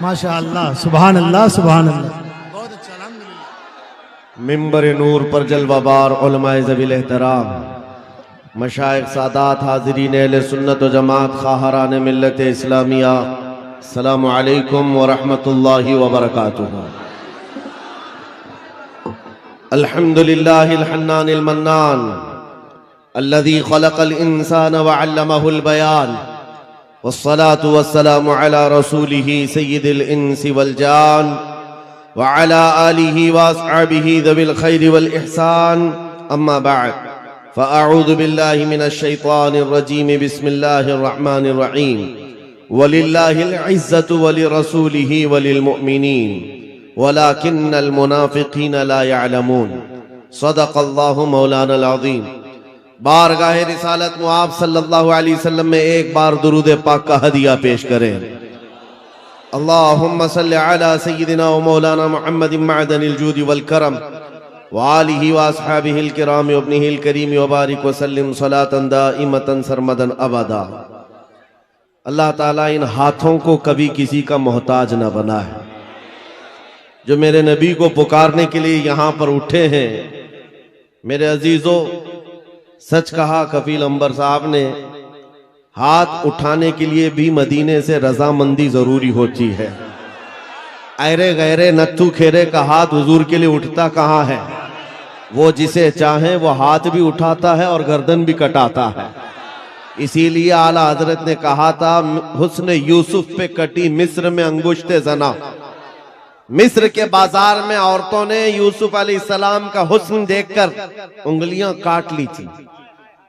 माशाअल्लाह, सुभान अल्लाह, सुभान अल्लाह। बहुत अच्छा, अल्हम्दुलिल्लाह। मिंबर नूर पर जलवाबार उलमाए ज़वील एहतराम, मशाइख सादात, हाज़रीन अहले सुन्नत व जमात, खाहरान मिल्लत इस्लामिया, अस्सलामु अलैकुम व रहमतुल्लाहि व बरकातुहू। अल्हम्दुलिल्लाहिल हन्नानिल मन्नान अल्लज़ी खलक़ल इंसान व अल्लमहुल बयान, वस्सलातु वस्सलामु अला रसूलिही सय्यिदिल इंसी वल जान व अला आलिही व अस्हाबिही ज़विल खैरि वल इहसान, अम्मा बअद, फ़अऊज़ु बिल्लाहि मिनश शैतानिर रजीम, बिस्मिल्लाहिर रहमानिर रहीम, वलिल्लाहिल इज़्ज़तु वलिरसूलिही वलिल मुअमिनीन वलाकिन्नल मुनाफ़िक़ीन ला यअलमून। सदक़ल्लाहु मौलानल अज़ीम। बारगाह रिसालत मुआब सल्लल्लाहु अलैहि वसल्लम में एक बार दुरूद पाक का हदिया पेश करें। अल्लाहुम्मा सल्लि अला सय्यिदिना व मौलाना मुहम्मदिन मअदनिल जूदि वल करम व आलिहि व अस्हाबिहिल किराम व इब्निहिल करीम व बारिक व सल्लिम सलातन दाइमतन सरमदन अबदा। अल्लाह ताला इन हाथों को कभी किसी का मोहताज न बनाए, जो मेरे नबी को पुकारने के लिए यहाँ पर उठे हैं। मेरे अजीजों, सच कहा कफील अंबर साहब ने, हाथ उठाने के लिए भी मदीने से रजामंदी जरूरी होती है। ऐरे गैरे नत्थु खेरे का हाथ हुजूर के लिए उठता कहाँ है? वो जिसे चाहे वो हाथ भी उठाता है और गर्दन भी कटाता है। इसीलिए आला हजरत ने कहा था, हुस्न यूसुफ पे कटी मिस्र में अंगुश्ते जना। मिस्र के बाजार में औरतों ने यूसुफ अलैहिस्सलाम का हुस्न देखकर उंगलियां काट ली थी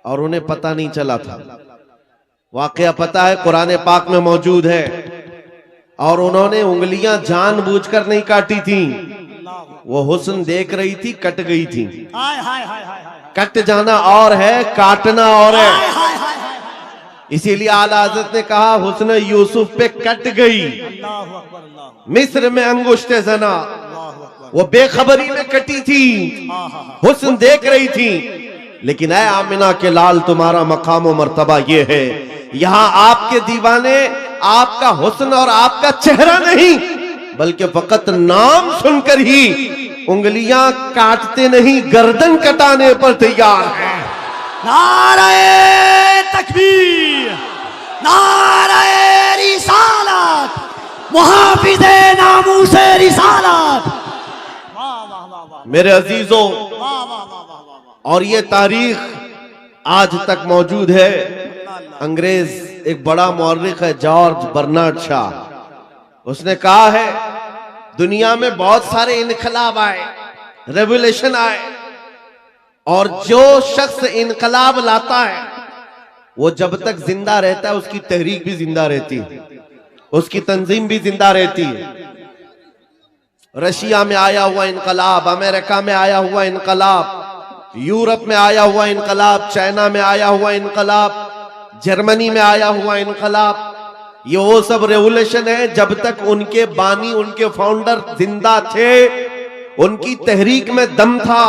और उन्हें पता नहीं चला था। वाकया पता है, कुरान पाक में मौजूद है। और उन्होंने उंगलियां जानबूझकर नहीं काटी थी, वो हुस्न देख रही थी, कट गई थी। कट जाना और है, काटना और है। इसीलिए आला हज़रत ने कहा, हुस्न यूसुफ पे कट गई मिस्र में अंगुश्ते जना। वो बेखबरी में कटी थी, हुस्न देख रही थी। लेकिन ऐ आमिना के लाल, तुम्हारा मकाम और मर्तबा ये है, यहाँ आपके दीवाने आपका हुस्न और आपका चेहरा नहीं, बल्कि फकत नाम सुनकर ही उंगलियां काटते नहीं, गर्दन कटाने पर तैयार है। नारे तकबीर, नारे रिसालत, मुहाफिज़े नामूसे रिसालत। मेरे अजीजों, और ये तारीख आज तक मौजूद है। अंग्रेज एक बड़ा मौर्रिख है, जॉर्ज बर्नार्ड शॉ, उसने कहा है, दुनिया में बहुत सारे इनकलाब आए, रेवोल्यूशन आए, और जो शख्स इनकलाब लाता है वो जब तक जिंदा रहता है उसकी तहरीक भी जिंदा रहती है, उसकी तंजीम भी जिंदा रहती है। रशिया में आया हुआ इनकलाब, अमेरिका में आया हुआ इनकलाब, यूरोप में आया हुआ इनकलाब, चाइना में आया हुआ इनकलाब, जर्मनी में आया हुआ इनकलाब, ये वो सब रेवोल्यूशन है जब तक उनके बानी, उनके फाउंडर जिंदा थे, उनकी तहरीक में दम था,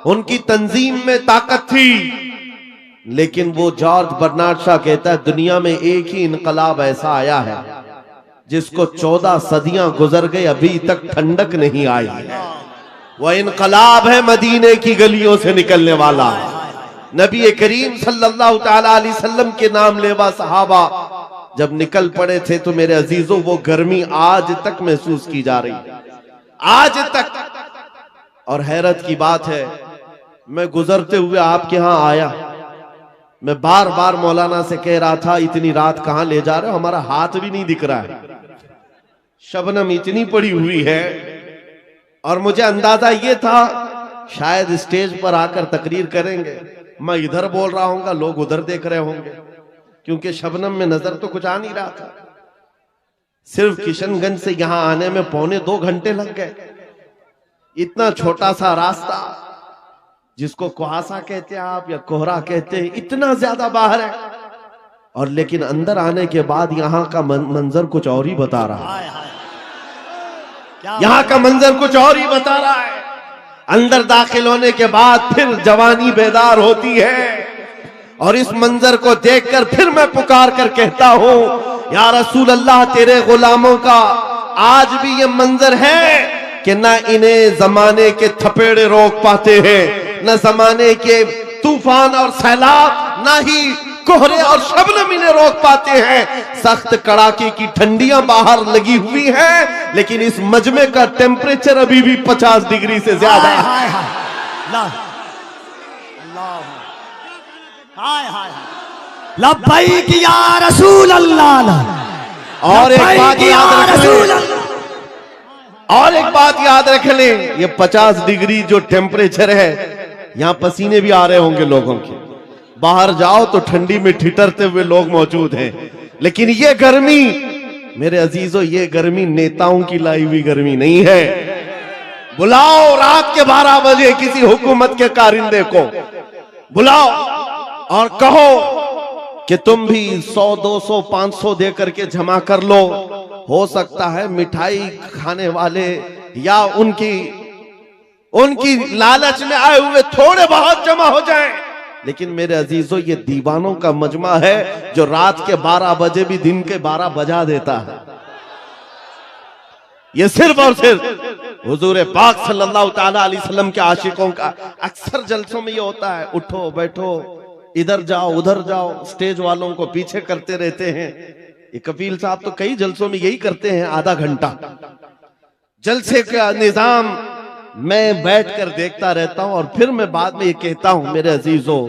उनकी तंजीम में ताकत थी। लेकिन वो जॉर्ज बर्नार्ड शॉ कहता है, दुनिया में एक ही इनकलाब ऐसा आया है जिसको 14 सदियां गुजर गई, अभी तक ठंडक नहीं आई है। वह इनकलाब है मदीने की गलियों से निकलने वाला। नबी करीम सल्लल्लाहु तआला अलैहि वसल्लम के नाम लेवा सहाबा जब निकल पड़े थे, तो मेरे अजीजों, वो गर्मी आज तक महसूस की जा रही है, आज तक। और हैरत की बात है, मैं गुजरते हुए आपके यहां आया, मैं बार बार मौलाना से कह रहा था, इतनी रात कहां ले जा रहे हो, हमारा हाथ भी नहीं दिख रहा है, शबनम इतनी पड़ी हुई है। और मुझे अंदाजा ये था शायद स्टेज पर आकर तकरीर करेंगे, मैं इधर बोल रहा हूंगा, लोग उधर देख रहे होंगे, क्योंकि शबनम में नजर तो कुछ आ नहीं रहा था। सिर्फ किशनगंज से यहां आने में 2.25 घंटे लग गए। इतना छोटा सा रास्ता, जिसको कुहासा कहते हैं आप या कोहरा कहते हैं, इतना ज्यादा बाहर है। और लेकिन अंदर आने के बाद यहाँ का मंजर कुछ और ही बता रहा है, यहाँ का मंजर कुछ और ही बता रहा है। अंदर दाखिल होने के बाद फिर जवानी बेदार होती है, और इस मंजर को देखकर फिर मैं पुकार कर कहता हूं, या रसूल अल्लाह, तेरे गुलामों का आज भी ये मंजर है कि ना इन्हें जमाने के थपेड़े रोक पाते हैं, न जमाने के तूफान और सैलाब, ना ही कोहरे और शबनम इन्हें रोक पाते हैं। सख्त कड़ाके की ठंडियां बाहर लगी हुई हैं, लेकिन इस मजमे का टेम्परेचर अभी भी 50 डिग्री से ज्यादा है। हाय हाय अल्लाह अल्लाह हाय हाय लब्बैक या रसूल अल्लाह। और एक बात याद रख लें, और एक बात याद रख लें, ये 50 डिग्री जो टेम्परेचर है, यहां पसीने भी आ रहे होंगे लोगों के। बाहर जाओ तो ठंडी में ठिठरते हुए लोग मौजूद हैं, लेकिन ये गर्मी मेरे अजीजों, ये गर्मी नेताओं की लाई हुई गर्मी नहीं है। बुलाओ रात के 12 बजे किसी हुकूमत के कारिंदे को, बुलाओ और कहो कि तुम भी 100, 200, 500 दे करके जमा कर लो। हो सकता है मिठाई खाने वाले या उनकी लालच में आए हुए थोड़े बहुत जमा हो जाएं, लेकिन मेरे अजीजों ये दीवानों का मजमा है जो रात के 12 बजे भी दिन के 12 बजा देता है। ये सिर्फ और सिर्फ हुजूर पाक सल्लल्लाहु ताला अलैहि वसल्लम के आशिकों का अक्सर जलसों में ये होता है, उठो बैठो, इधर जाओ उधर जाओ, स्टेज वालों को पीछे करते रहते हैं। ये कपिल साहब तो कई जलसों में यही करते हैं, आधा घंटा जलसे का निजाम मैं बैठकर देखता रहता हूं और फिर मैं बाद में ये कहता हूं, मेरे अजीजों,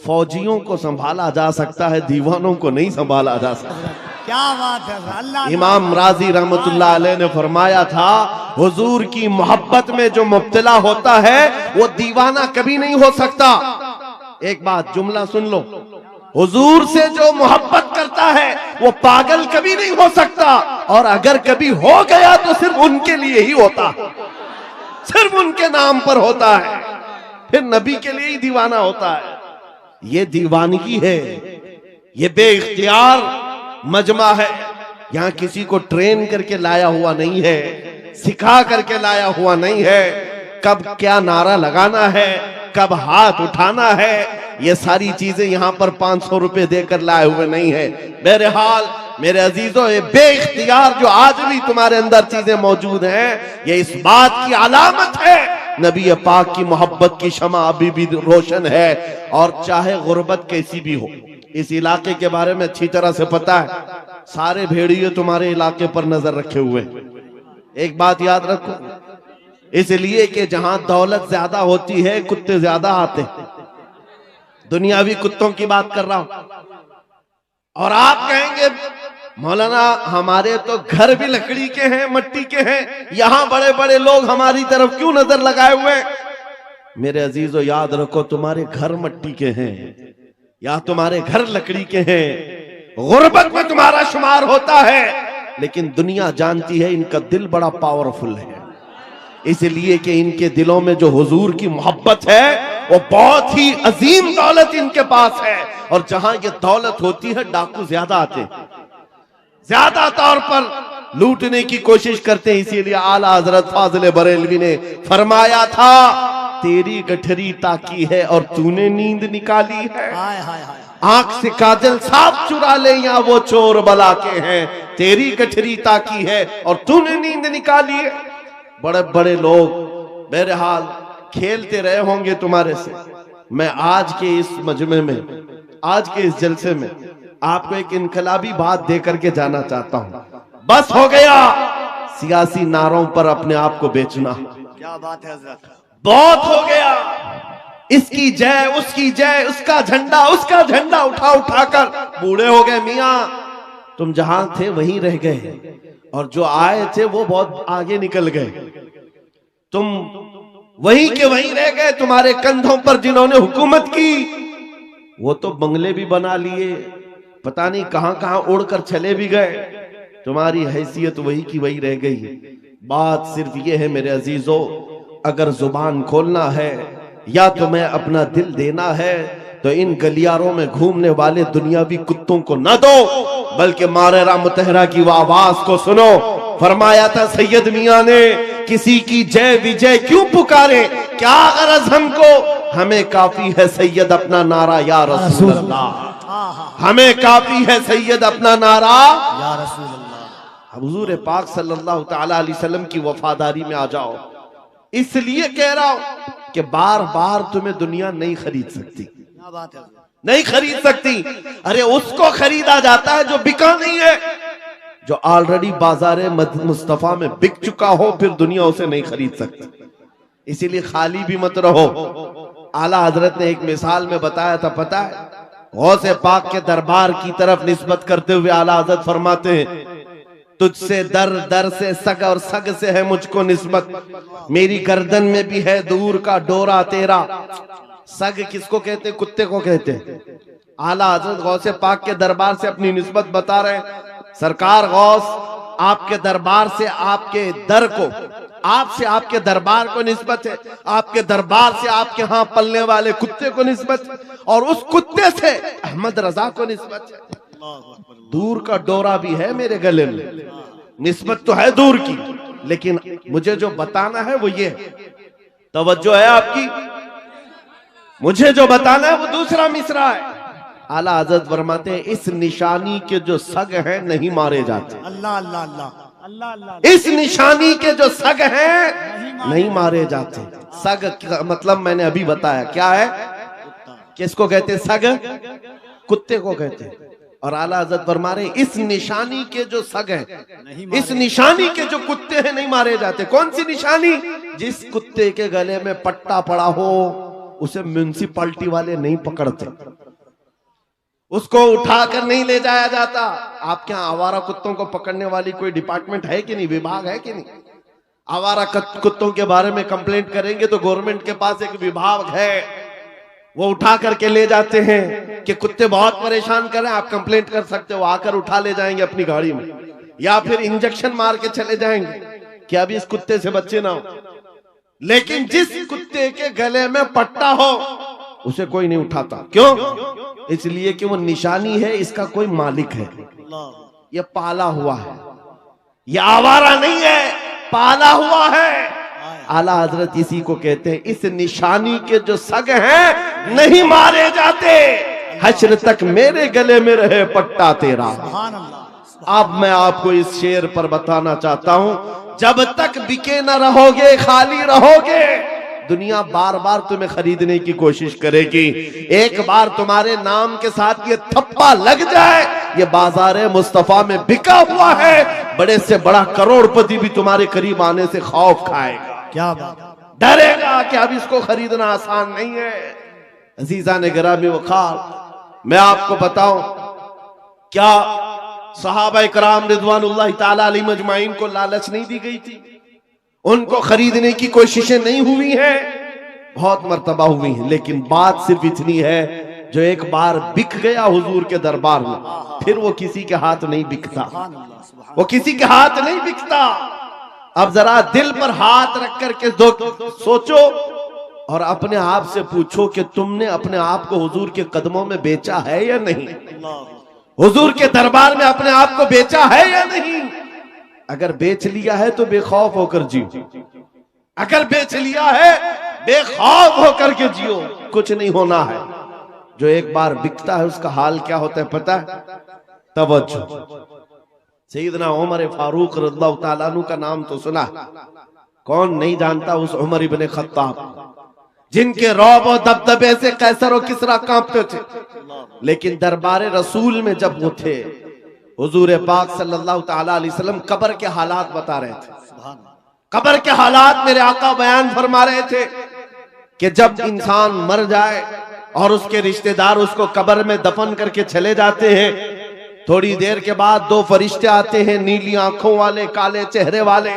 फौजियों को संभाला जा सकता है, दीवानों को नहीं संभाला जा सकता। क्या बात है अल्लाह। इमाम राजी रहमतुल्लाह अलैह ने फरमाया था, हुजूर की मोहब्बत में जो मुब्तला होता है वो दीवाना कभी नहीं हो सकता। एक बात जुमला सुन लो, हुजूर से जो मोहब्बत करता है वो पागल कभी नहीं हो सकता, और अगर कभी हो गया तो सिर्फ उनके लिए ही होता, सिर्फ उनके नाम पर होता है, फिर नबी के लिए ही दीवाना होता है। ये दीवानगी है, ये बेइख्तियार मजमा है। यहां किसी को ट्रेन करके लाया हुआ नहीं है, सिखा करके लाया हुआ नहीं है। कब क्या नारा लगाना है, कब हाथ उठाना है, ये सारी चीजें यहां पर 500 रुपए देकर लाए हुए नहीं है। बहरहाल मेरे अजीजों, ये बेइख्तियार जो आज भी तुम्हारे अंदर चीजें मौजूद हैं, ये इस बात की अलामत है नबी पाक की मोहब्बत की शमा अभी भी रोशन है। और चाहे गुर्बत कैसी भी हो, इस इलाके के बारे में अच्छी तरह से पता है, सारे भेड़िए तुम्हारे इलाके पर नजर रखे हुए। एक बात याद रखो, इसलिए कि जहां दौलत ज्यादा होती है कुत्ते ज्यादा आते हैं। दुनियावी कुत्तों की बात कर रहा हूं। और आप कहेंगे मौलाना हमारे तो घर भी लकड़ी के हैं, मट्टी के हैं, यहां बड़े बड़े लोग हमारी तरफ क्यों नजर लगाए हुए? मेरे अजीजों याद रखो, तुम्हारे घर मट्टी के हैं या तुम्हारे घर लकड़ी के हैं, गुर्बत में तुम्हारा शुमार होता है, लेकिन दुनिया जानती है इनका दिल बड़ा पावरफुल है, इसलिए कि इनके दिलों में जो हुजूर की मोहब्बत है वो बहुत ही अजीम दौलत इनके पास है। और जहां ये दौलत होती है डाकू ज्यादा आते हैं, ज्यादा तौर पर लूटने की कोशिश करते हैं। इसीलिए आला हजरत फाजिल बरेलवी ने फरमाया था, तेरी गठरी ताकी है और तूने नींद निकाली है। हाय हाय हाय। आंख से काजल साफ चुरा ले या वो चोर बला के हैं, तेरी गठरी ताकी है और तूने नींद निकाली है। बड़े बड़े लोग बहरहाल खेलते रहे होंगे तुम्हारे से। मैं आज के इस मजमे में, आज के इस जलसे में आपको एक इनकलाबी बात दे करके जाना चाहता हूं। बस हो गया सियासी नारों पर अपने आप को बेचना। क्या बात है हज़रत, बहुत हो गया। इसकी जय, उसकी जय, उसका झंडा उठा उठाकर बूढ़े हो गए। मियां तुम जहां थे वहीं रह गए, और जो आए थे वो बहुत आगे निकल गए। तुम वहीं के वहीं रह गए। तुम्हारे कंधों पर जिन्होंने हुकूमत की वो तो बंगले भी बना लिए, पता नहीं कहां कहां उड़कर चले भी गए। तुम्हारी हैसियत वही की वही रह गई। बात सिर्फ ये है मेरे अजीजों, अगर जुबान खोलना है या तुम्हें अपना दिल देना है तो इन गलियारों में घूमने वाले दुनियावी कुत्तों को न दो, बल्कि मारेरा मुतहरा की वो आवाज को सुनो। फरमाया था सैयद मियां ने, किसी की जय विजय क्यों पुकारे, क्या गरज हमको, हमें काफी है सैयद अपना नारा या रसूल अल्लाह। हमें काफी है सैयद अपना नारा या रसूल अल्लाह। हुजूर पाक सल्लल्लाहु ताला अलैहि वसल्लम की वफादारी में आ जाओ। इसलिए कह रहा हूं कि बार बार तुम्हें दुनिया नहीं खरीद सकती, क्या बात है हजरत। नहीं खरीद सकती। अरे उसको खरीदा जाता है जो बिका नहीं है, जो ऑलरेडी बाजारे मुस्तफा में बिक चुका हो, फिर दुनिया उसे नहीं खरीद सकती। इसीलिए खाली भी मत रहो। आला हजरत ने एक मिसाल में बताया था, पता है, गौसे पाक के दरबार की तरफ निस्बत करते हुए आला हजरत फरमाते हैं, तुझसे दर दर से सग और सग से है मुझको निस्बत, मेरी गर्दन में भी है दूर का डोरा तेरा। सग किसको कहते, कुत्ते को कहते हैं। आला हजरत गौसे पाक के दरबार से अपनी निस्बत बता रहे हैं। सरकार गौस आपके दरबार से आपके दर को, आपसे आपके दरबार को निस्बत है, आपके दरबार से आपके यहाँ पलने वाले कुत्ते को निस्बत है, और उस कुत्ते से अहमद रजा को निस्बत है। दूर का डोरा भी है मेरे गले में, निस्बत तो है दूर की, लेकिन मुझे जो बताना है वो ये है। तवज्जो है आपकी? मुझे जो बताना है वो दूसरा मिसरा है। आला हजरत फरमाते हैं, इस निशानी के जो सग हैं नहीं मारे जाते। अल्लाह अल्लाह अल्लाह अल्लाह अल्लाह। इस निशानी के जो सग हैं नहीं मारे जाते। सग का मतलब मैंने अभी बताया क्या है, किसको कहते हैं सग, कुत्ते को कहते हैं। और आला हजरत फरमा रहे, इस निशानी के जो सग हैं, इस निशानी के जो कुत्ते हैं नहीं मारे जाते। कौन सी निशानी? जिस कुत्ते के गले में पट्टा पड़ा हो उसे म्युनिसिपैलिटी वाले नहीं पकड़ते, उसको उठाकर नहीं ले जाया जाता। आपके यहाँ आवारा कुत्तों को पकड़ने वाली कोई डिपार्टमेंट है कि नहीं, विभाग है कि नहीं? आवारा कुत्तों के बारे में कंप्लेंट करेंगे तो गवर्नमेंट के पास एक विभाग है, वो उठा करके ले जाते हैं कि कुत्ते बहुत परेशान कर रहे हैं, आप कंप्लेंट कर सकते हो, आकर उठा ले जाएंगे अपनी गाड़ी में, या फिर इंजेक्शन मार के चले जाएंगे कि अभी इस कुत्ते से बच्चे ना हो। लेकिन जिस कुत्ते के गले में पट्टा हो उसे कोई नहीं उठाता। क्यों? इसलिए कि वो निशानी है, इसका कोई मालिक है, ये पाला हुआ है, ये आवारा नहीं है, पाला हुआ है। आला हजरत इसी को कहते हैं, इस निशानी के जो सग हैं नहीं मारे जाते, हश्र तक मेरे गले में रहे पट्टा तेरा। सुभान अल्लाह। अब मैं आपको इस शेर पर बताना चाहता हूं, जब तक बिके न रहोगे, खाली रहोगे, दुनिया बार बार तुम्हें खरीदने की कोशिश करेगी। एक बार तुम्हारे नाम के साथ ये थप्पा लग जाए, ये बाजारे मुस्तफा में बिका हुआ है, बड़े से बड़ा करोड़पति भी तुम्हारे करीब आने से खौफ खाएगा, क्या बात, डरेगा कि अब इसको खरीदना आसान नहीं है। अजीजा ने गिरामी वखार, मैं आपको बताऊं, क्या सहाबा इकराम रिजवानुल्लाह ताला अलैहिम अजमाइन को लालच नहीं दी गई थी? उनको खरीदने की कोशिशें नहीं हुई हैं? बहुत मर्तबा हुई हैं, लेकिन बात सिर्फ इतनी है, जो एक बार बिक गया हुजूर के दरबार में, फिर वो किसी के हाथ नहीं बिकता, वो किसी के हाथ नहीं बिकता। अब जरा दिल पर हाथ रख करके सोचो और अपने आप से पूछो कि तुमने अपने आप को हुजूर के कदमों में बेचा है या नहीं? हुजूर के दरबार में अपने आप को बेचा है या नहीं? अगर बेच लिया है तो बेखौफ होकर जियो, अगर बेच लिया है बेखौफ होकर के जियो, कुछ नहीं होना है। जो एक बार बिकता है उसका हाल क्या होता है पता है? तवज्जो, सैयदना उमर फारूक रज़ियल्लाहु ताला अन्हु का नाम तो सुना, कौन नहीं जानता उस उमर इब्ने खत्ताब, जिनके रौब और दबदबे से कैसर और किसरा कांपते थे। लेकिन दरबार रसूल में जब वो थे, हुजूर पाक सल्लल्लाहु ताला अलैहि वसल्लम कब्र के हालात बता रहे थे, कब्र के हालात मेरे आका बयान फरमा रहे थे कि जब इंसान मर जाए और उसके रिश्तेदार उसको कब्र में दफन करके चले जाते हैं, थोड़ी देर के बाद दो फरिश्ते आते हैं, नीली आंखों वाले, काले चेहरे वाले,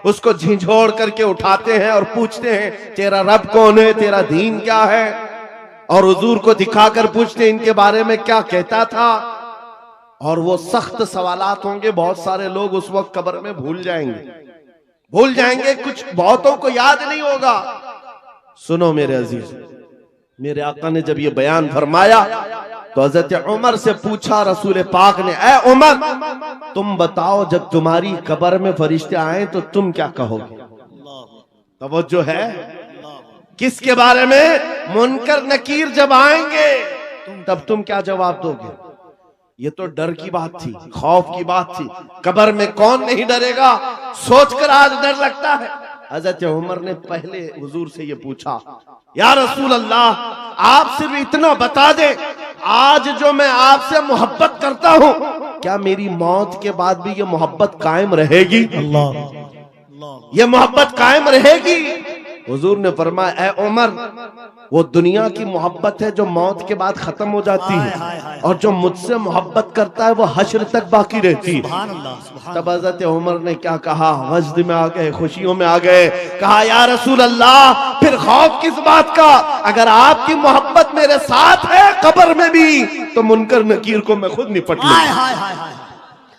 उसको झिझोड़ करके उठाते हैं और पूछते हैं तेरा रब कौन है, तेरा दीन क्या है, और हुजूर को दिखाकर पूछते हैं इनके बारे में क्या कहता था। और वो सख्त सवालात होंगे, बहुत सारे लोग उस वक्त कब्र में भूल जाएंगे, कुछ बहुतों को याद नहीं होगा। सुनो मेरे अजीज, मेरे आका ने जब ये बयान फरमाया तो हजरत उमर से पूछा रसूल पाक ने, ऐ उमर तुम बताओ जब तुम्हारी कब्र में फरिश्ते आए तो तुम क्या कहोगे? तवज्जो है, किसके बारे में? मुनकर नकीर जब आएंगे तब तुम क्या जवाब दोगे? ये तो डर की बात थी, खौफ की बात थी। कब्र में कौन नहीं डरेगा, सोचकर आज डर लगता है। हजरत उमर ने पहले हुजूर से ये पूछा, या रसूल अल्लाह, आप सिर्फ इतना बता दे, आज जो मैं आपसे मोहब्बत करता हूँ, क्या मेरी मौत के बाद भी ये मोहब्बत कायम रहेगी? ये मोहब्बत कायम रहेगी? हुजूर ने फरमाया, ए उमर, वो दुनिया की मोहब्बत है जो मौत के बाद खत्म हो जाती है, और जो मुझसे मोहब्बत करता है वो हश्र तक बाकी रहती है। तब हज़रत उमर ने क्या कहा, वजद में आ गए, खुशियों में आ गए, कहा, या रसूल अल्लाह, फिर खौफ किस बात का? अगर आपकी मोहब्बत मेरे साथ है कब्र में भी, तो मुनकर नकीर को मैं खुद निपट लूंगा,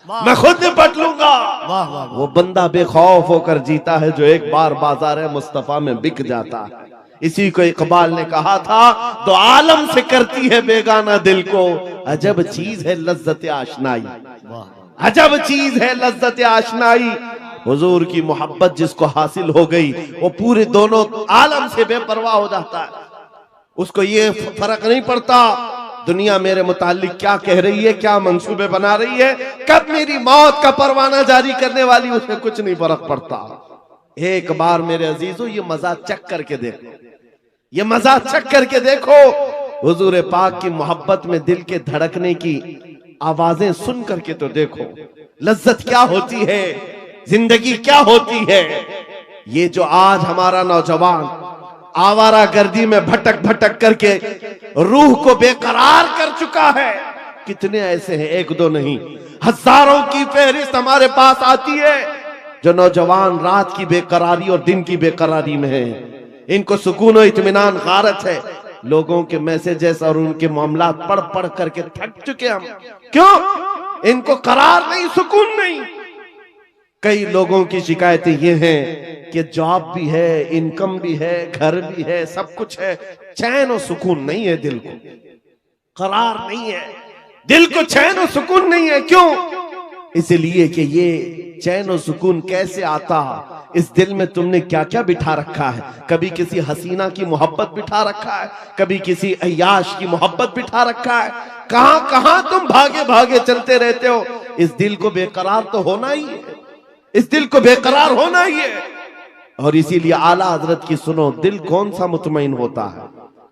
मैं खुद निपट लूंगा। वो बंदा बेखौफ होकर जीता है जो एक बार बाजार मुस्तफा में बिक जाता है। इसी को इकबाल ने कहा था, तो आलम से करती है बेगाना दिल को, अजब चीज है लज्जत आशनाई, अजब चीज है लज्जत आशनाई। हुजूर की मोहब्बत जिसको हासिल हो गई, वो पूरे दोनों आलम से बेपरवाह हो जाता है। उसको ये फर्क नहीं पड़ता दुनिया मेरे मुतालिक क्या कह रही है, क्या मंसूबे बना रही है, कब मेरी मौत का परवाना जारी करने वाली, उसमें कुछ नहीं फर्क पड़ता। एक बार मेरे अजीजों ये मजा चख करके देखो, ये मजा चख करके देखो। हुजूर पाक की मोहब्बत में दिल के धड़कने की आवाजें सुन करके तो देखो, लज्जत क्या होती है, जिंदगी क्या होती है। ये जो आज हमारा नौजवान आवारा गर्दी में भटक भटक करके रूह को बेकरार कर चुका है, कितने ऐसे हैं, एक दो नहीं, हजारों की फहरिस्त हमारे पास आती है, जो नौजवान रात की बेकरारी और दिन की बेकरारी में है। इनको सुकून और इत्मीनान गारत है। लोगों के मैसेजेस और उनके मामला पढ़ पढ़ करके थक चुके हम। क्यों? इनको करार नहीं, सुकून नहीं। कई लोगों की शिकायतें ये हैं कि जॉब भी है, इनकम भी है, घर भी है, सब कुछ है, चैन और सुकून नहीं है, दिल को करार नहीं है, दिल को चैन और सुकून नहीं है। क्यों? इसलिए कि ये चैन और सुकून कैसे आता, इस दिल में तुमने क्या क्या बिठा रखा है। कभी किसी हसीना की मोहब्बत बिठा रखा है, कभी किसी अय्याश की मोहब्बत बिठा रखा है, कहां कहां तुम भागे भागे चलते रहते हो। इस दिल को बेकरार तो होना ही है, इस दिल को बेकरार होना ही है। और इसीलिए आला हजरत की सुनो, दिल कौन सा मुतमईन होता है,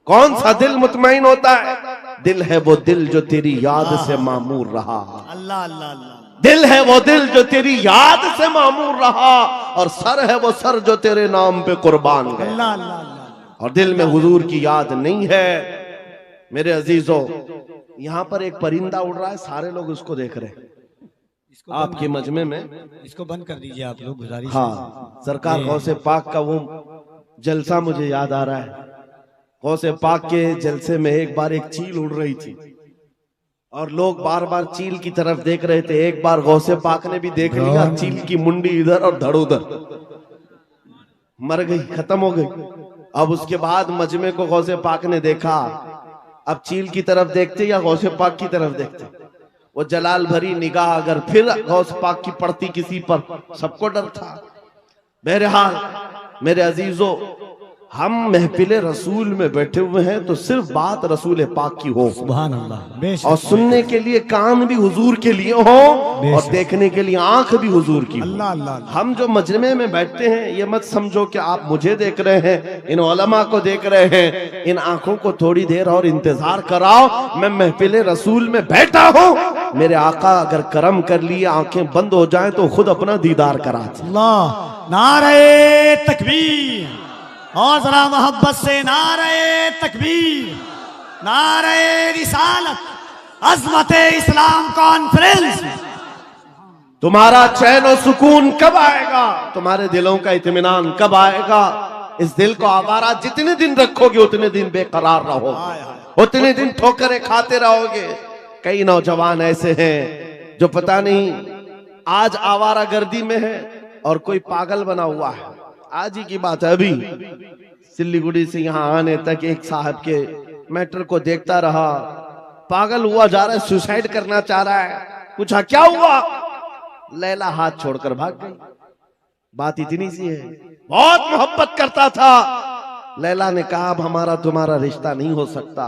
कौन सा दिल मुतमईन होता है? दिल है वो दिल जो तेरी याद से मामूर रहा। अल्लाह अल्लाह अल्लाह। दिल है वो दिल जो तेरी याद से मामूर रहा, और सर है वो सर जो तेरे नाम पे कुर्बान गया। अल्लाह अल्लाह अल्लाह। और दिल में हुजूर की याद नहीं है। मेरे अजीजों, यहाँ पर एक परिंदा उड़ रहा है, सारे लोग उसको देख रहे हैं आपके मजमे में। इसको बंद कर दीजिए आप लोग, गुजारिश। हाँ, सरकार गौसे पाक का वो जलसा मुझे याद आ रहा है। गौसे पाक के जलसे में एक बार एक चील उड़ रही थी और लोग बार बार चील की तरफ देख रहे थे। एक बार गौसे पाक ने भी देख लिया, चील की मुंडी इधर और धड़ उधर, मर गई, खत्म हो गई। अब उसके बाद मजमे को गौसे पाक ने देखा, अब चील की तरफ देखते या गौसे पाक की तरफ देखते? वो जलाल भरी निगाह अगर फिर गौस पाक की पड़ती किसी पर, सबको डर था। बहरहाल मेरे अजीजों, हम महफिले रसूल में बैठे हुए हैं तो सिर्फ बात रसूल पाक की हो, सुभान अल्लाह, और सुनने के लिए कान भी हुजूर के लिए हो और देखने के लिए आंख भी हुजूर की हो। अल्लाह अल्लाह। हम जो मजमे में बैठते हैं, ये मत समझो कि आप मुझे देख रहे हैं, इन उलमा को देख रहे हैं। इन आंखों को थोड़ी देर और इंतजार कराओ, मैं महफिले रसूल में बैठा हूँ। मेरे आका अगर करम कर लिए, आंखें बंद हो जाएं तो खुद अपना दीदार कराते। अल्लाह, नारे तकबीर, और जरा मोहब्बत से नारे तकबीर, नारे रिसालत, अज़मत इस्लाम कॉन्फ्रेंस। तुम्हारा चैन और सुकून कब आएगा? तुम्हारे दिलों का इत्मीनान कब आएगा? इस दिल को आवारा जितने दिन रखोगे उतने दिन बेकरार रहोगे, उतने दिन ठोकरें खाते रहोगे। कई नौजवान ऐसे हैं जो पता नहीं आज आवारा गर्दी में है और कोई पागल बना हुआ है। आज ही की बात है, अभी सिल्लीगुड़ी से यहाँ आने तक एक साहब के मैटर को देखता रहा, पागल हुआ जा रहा है, सुसाइड करना चाह रहा है। पूछा क्या हुआ? लैला हाथ छोड़कर भाग गई। बात इतनी सी है, बहुत मोहब्बत करता था। लैला ने कहा अब हमारा तुम्हारा रिश्ता नहीं हो सकता।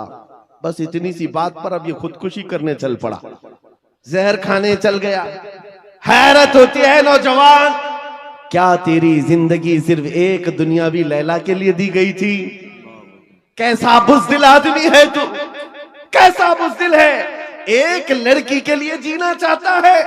बस इतनी सी बात पर अब ये खुदकुशी करने चल पड़ा। जहर खाने चल गया। हैरत होती है नौजवान, क्या तेरी जिंदगी सिर्फ एक दुनियावी लैला के लिए दी गई थी? कैसा बुज़दिल आदमी है तू, कैसा बुज़दिल है, एक लड़की के लिए जीना चाहता है।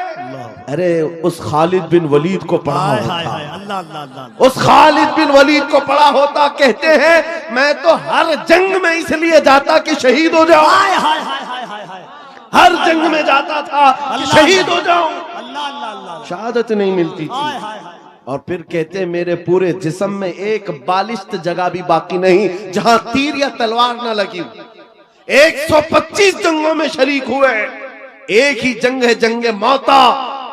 अरे उस खालिद बिन वलीद को पढ़ा होता, अल्लाह अल्लाह अल्लाह, उस खालिद बिन वलीद को पढ़ा होता, कहते हैं मैं तो हर जंग में इसलिए जाता कि शहीद हो जाऊं, हाय हाय हाय हाय हाय हाय, हर जंग में जाता था कि शहीद हो जाऊं, अल्लाह अल्लाह अल्लाह, शहादत नहीं मिलती हाय थी। हाय हाय, और फिर कहते मेरे पूरे जिस्म में एक बालिश्त जगह भी बाकी नहीं जहां तीर या तलवार न लगी। 125 जंगों में शरीक हुए, एक ही जंग है जंग मौता,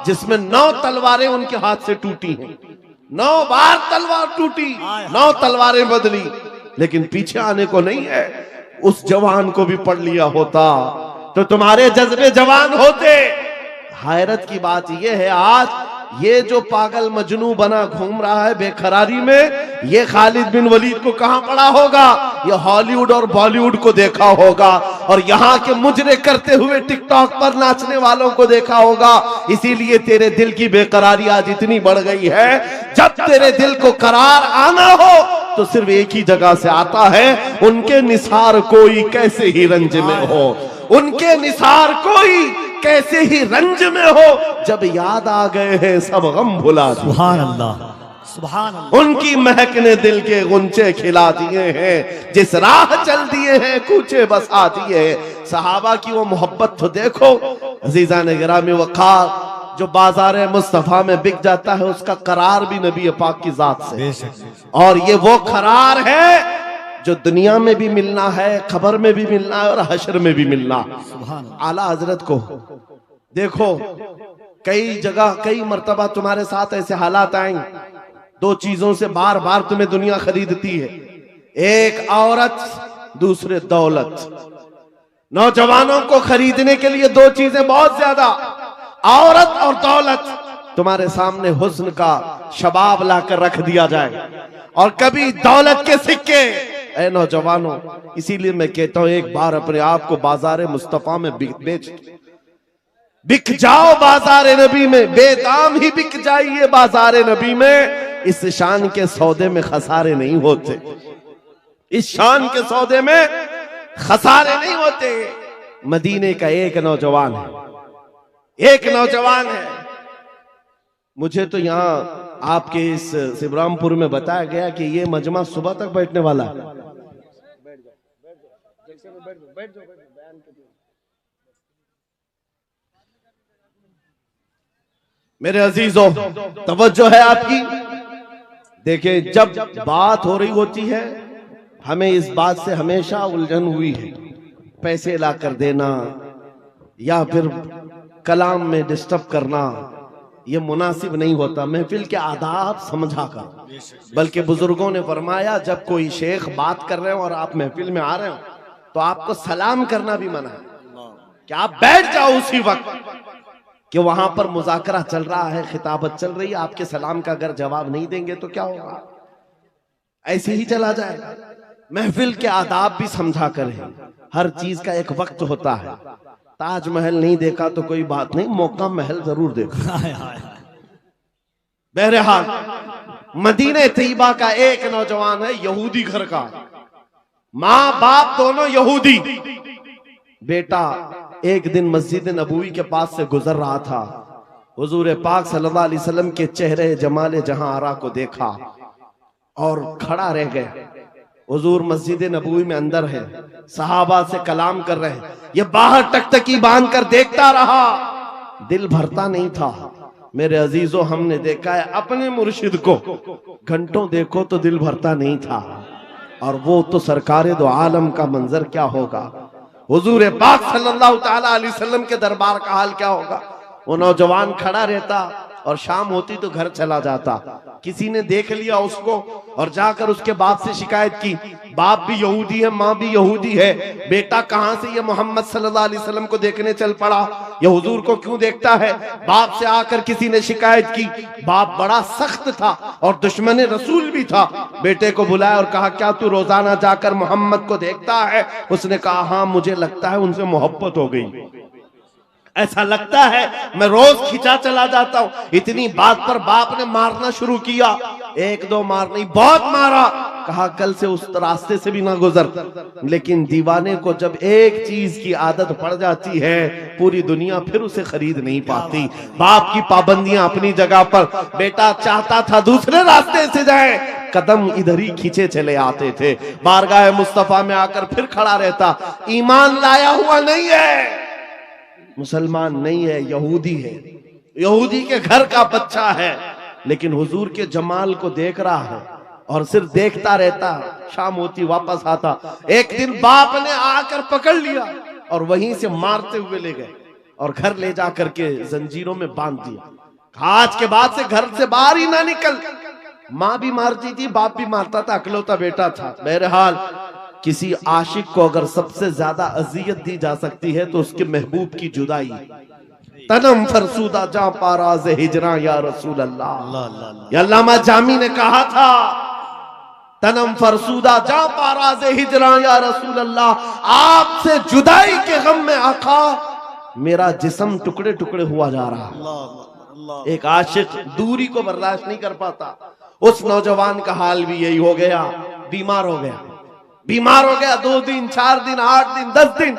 जिसमें 9 तलवारें उनके हाथ से टूटी हैं। 9 बार तलवार टूटी, 9 तलवारें बदली, लेकिन पीछे आने को नहीं है। उस जवान को भी पढ़ लिया होता तो तुम्हारे जज्बे जवान होते। हैरत की बात यह है, आज ये जो पागल मजनू बना घूम रहा है बेखरारी में, ये खालिद बिन वलीद को कहां पढ़ा होगा? ये हॉलीवुड और बॉलीवुड को देखा होगा, और यहाँ के मुजरे करते हुए टिकटॉक पर नाचने वालों को देखा होगा। इसीलिए तेरे दिल की बेकरारी आज इतनी बढ़ गई है। जब तेरे दिल को करार आना हो तो सिर्फ एक ही जगह से आता है, उनके निसार कोई कैसे ही रंज में हो, उनके निसार कोई कैसे ही रंज में हो, जब याद आ गए हैं सब गम भुला दिए। सुभान अल्लाह, सुभान अल्लाह, उनकी महक ने दिल के गुंचे खिला दिए हैं, जिस राह चल दिए हैं कूचे बसा दिए हैं। सहाबा की वो मोहब्बत तो देखो अजीजान गिरामी, वक़ार जो बाजार मुस्तफा में बिक जाता है उसका करार भी नबी पाक की जात से, और ये वो करार है जो दुनिया में भी मिलना है, खबर में भी मिलना है और हशर में भी मिलना। आला हजरत को देखो, कई जगह कई मर्तबा तुम्हारे साथ ऐसे हालात आएंगे, 2 चीजों से बार बार तुम्हें दुनिया खरीदती है, एक औरत, दूसरे दौलत। नौजवानों को खरीदने के लिए 2 चीजें बहुत ज्यादा, औरत और दौलत। तुम्हारे सामने हुस्न का शबाब लाकर रख दिया जाए और कभी दौलत के सिक्के। ऐ नौजवानों, इसीलिए मैं कहता हूं एक बार अपने आप को बाजार मुस्तफा में बेच, बिक जाओ बाजार नबी में, बेदाम ही बिक जाइए बाजार नबी में। इस शान के सौदे में खसारे नहीं होते, इस शान के सौदे में खसारे नहीं होते। मदीने का एक नौजवान है, एक नौजवान है, मुझे तो यहाँ आपके इस शिवरामपुर में बताया गया कि ये मजमा सुबह तक बैठने वाला है। मेरे अजीजों, तवज्जो है आपकी। देखिए, जब बात हो रही होती है, हमें इस बात से हमेशा उलझन हुई है, पैसे ला कर देना या फिर कलाम में डिस्टर्ब करना, यह मुनासिब नहीं होता। महफिल के आदाब समझा कर, बल्कि बुजुर्गों ने फरमाया जब कोई शेख बात कर रहे हो और आप महफिल में आ रहे हो तो आपको सलाम करना भी मना है कि आप बैठ जाओ उसी वक्त कि वहां पर मुज़ाकरा चल रहा है, खिताबत चल रही है, आपके सलाम का अगर जवाब नहीं देंगे तो क्या होगा? ऐसे ही चला जाएगा। महफिल के आदाब भी समझा करें, हर चीज का एक वक्त होता है। ताजमहल नहीं देखा तो कोई बात नहीं, मौका महल जरूर देखा। बहरहाल, मदीने तैयबा का एक नौजवान है, यहूदी घर का, माँ बाप दोनों यहूदी। बेटा एक दिन मस्जिद नबवी के पास से गुजर रहा था, हुजूर पाक सल्लल्लाहु अलैहि वसल्लम के चेहरे जमाले जहां आरा को देखा और खड़ा रह गए। हुजूर मस्जिद नबवी में अंदर है, सहाबा से कलाम कर रहे हैं, ये बाहर टकटकी बांध कर देखता रहा, दिल भरता नहीं था। मेरे अजीजों, हमने देखा है अपने मुर्शिद को, घंटों देखो तो दिल भरता नहीं था, और वो तो सरकारे दो आलम का मंजर क्या होगा, हुजूर पाक सल्लल्लाहु ताला अलैहि वसल्लम के दरबार का हाल क्या होगा। वो नौजवान खड़ा रहता और शाम होती तो घर चला जाता। किसी ने देख लिया उसको और जाकर उसके बाप से शिकायत की, बाप भी यहूदी है, माँ भी यहूदी है, बेटा कहाँ से ये मोहम्मद सल्लल्लाहु अलैहि वसल्लम को देखने चल पड़ा, ये हुजूर को क्यों देखता है। बाप से आकर किसी ने शिकायत की, बाप बड़ा सख्त था और दुश्मन रसूल भी था। बेटे को बुलाया और कहा, क्या तू रोजाना जाकर मोहम्मद को देखता है? उसने कहा, हाँ मुझे लगता है उनसे मोहब्बत हो गई। ऐसा लगता है मैं रोज खिंचा चला जाता हूं। इतनी बात पर बाप ने मारना शुरू किया, एक दो मार नहीं, बहुत मारा। कहा कल से उस रास्ते से भी ना गुजर। लेकिन दीवाने को जब एक चीज की आदत पड़ जाती है, पूरी दुनिया फिर उसे खरीद नहीं पाती। बाप की पाबंदियां अपनी जगह पर, बेटा चाहता था दूसरे रास्ते से जाए, कदम इधर ही खींचे चले आते थे। बारगाह मुस्तफा में आकर फिर खड़ा रहता। ईमान लाया हुआ नहीं है, मुसलमान नहीं है, यहूदी है, यहूदी के घर का बच्चा है, लेकिन हुजूर के जमाल को देख रहा है और सिर्फ देखता रहता। शाम होती वापस आता। एक दिन बाप ने आकर पकड़ लिया और वहीं से मारते हुए ले गए और घर ले जा करके जंजीरों में बांध दिया। आज के बाद से घर से बाहर ही ना निकल। माँ भी मारती थी, बाप भी मारता था, अकलौता बेटा था। बहरहाल किसी आशिक को अगर सबसे ज्यादा अजियत दी जा सकती है तो उसके महबूब की जुदाई। तनम फरसूदा जा पाराज़ हिजरा या रसूल अल्लाह। या अल्लामा जामी ने कहा था, तनम फरसूदा जा पाराज़ हिजरा या रसूल अल्लाह। आपसे जुदाई के गम में आका मेरा जिस्म टुकड़े टुकड़े हुआ जा रहा। एक आशिक दूरी को बर्दाश्त नहीं कर पाता। उस नौजवान का हाल भी यही हो गया। बीमार हो गया, बीमार हो गया। 2 दिन, 4 दिन, 8 दिन, 10 दिन,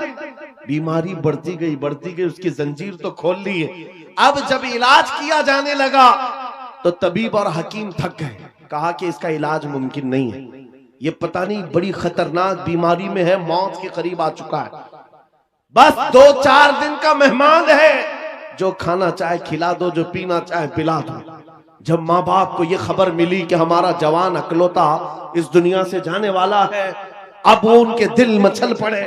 बीमारी बढ़ती गई। उसकी जंजीर तो खोल ली है। अब जब इलाज किया जाने लगा तो तबीब और हकीम थक गए। कहा कि इसका इलाज मुमकिन नहीं है, ये पता नहीं बड़ी खतरनाक बीमारी में है, मौत के करीब आ चुका है। बस 2-4 दिन का मेहमान है, जो खाना चाहे खिला दो, जो पीना चाहे पिला दो। जब माँ बाप को ये खबर मिली कि हमारा जवान अकलौता इस दुनिया से जाने वाला है, अब वो उनके दिल मचल पड़े,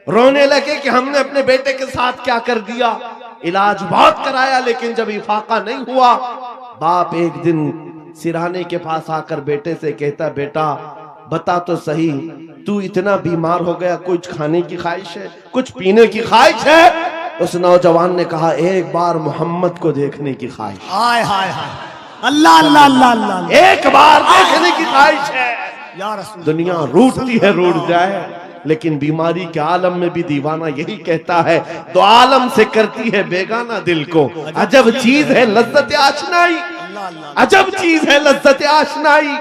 रोने लगे कि हमने अपने बेटे के साथ क्या कर दिया। इलाज बहुत कराया, लेकिन जब इफाका नहीं हुआ, बाप एक दिन सिरहाने के पास आकर बेटे से कहता, बेटा बता तो सही, तू इतना बीमार हो गया, कुछ खाने की ख्वाहिश है, कुछ पीने की ख्वाहिश है? उस नौजवान ने कहा, एक बार मोहम्मद को देखने की ख्वाहिश। हाय हाय हाय, अल्लाह अल्लाह अल्लाह अल्लाह, एक बार देखने की ख्वाहिश है। या रसूल। दुनिया रूठती है, रूठ जाए, लेकिन बीमारी के आलम में भी दीवाना यही कहता है, दो आलम से करती है बेगाना दिल को। अजब चीज है लज्जत आशनाई, अजब चीज है लज्जत आशनाई।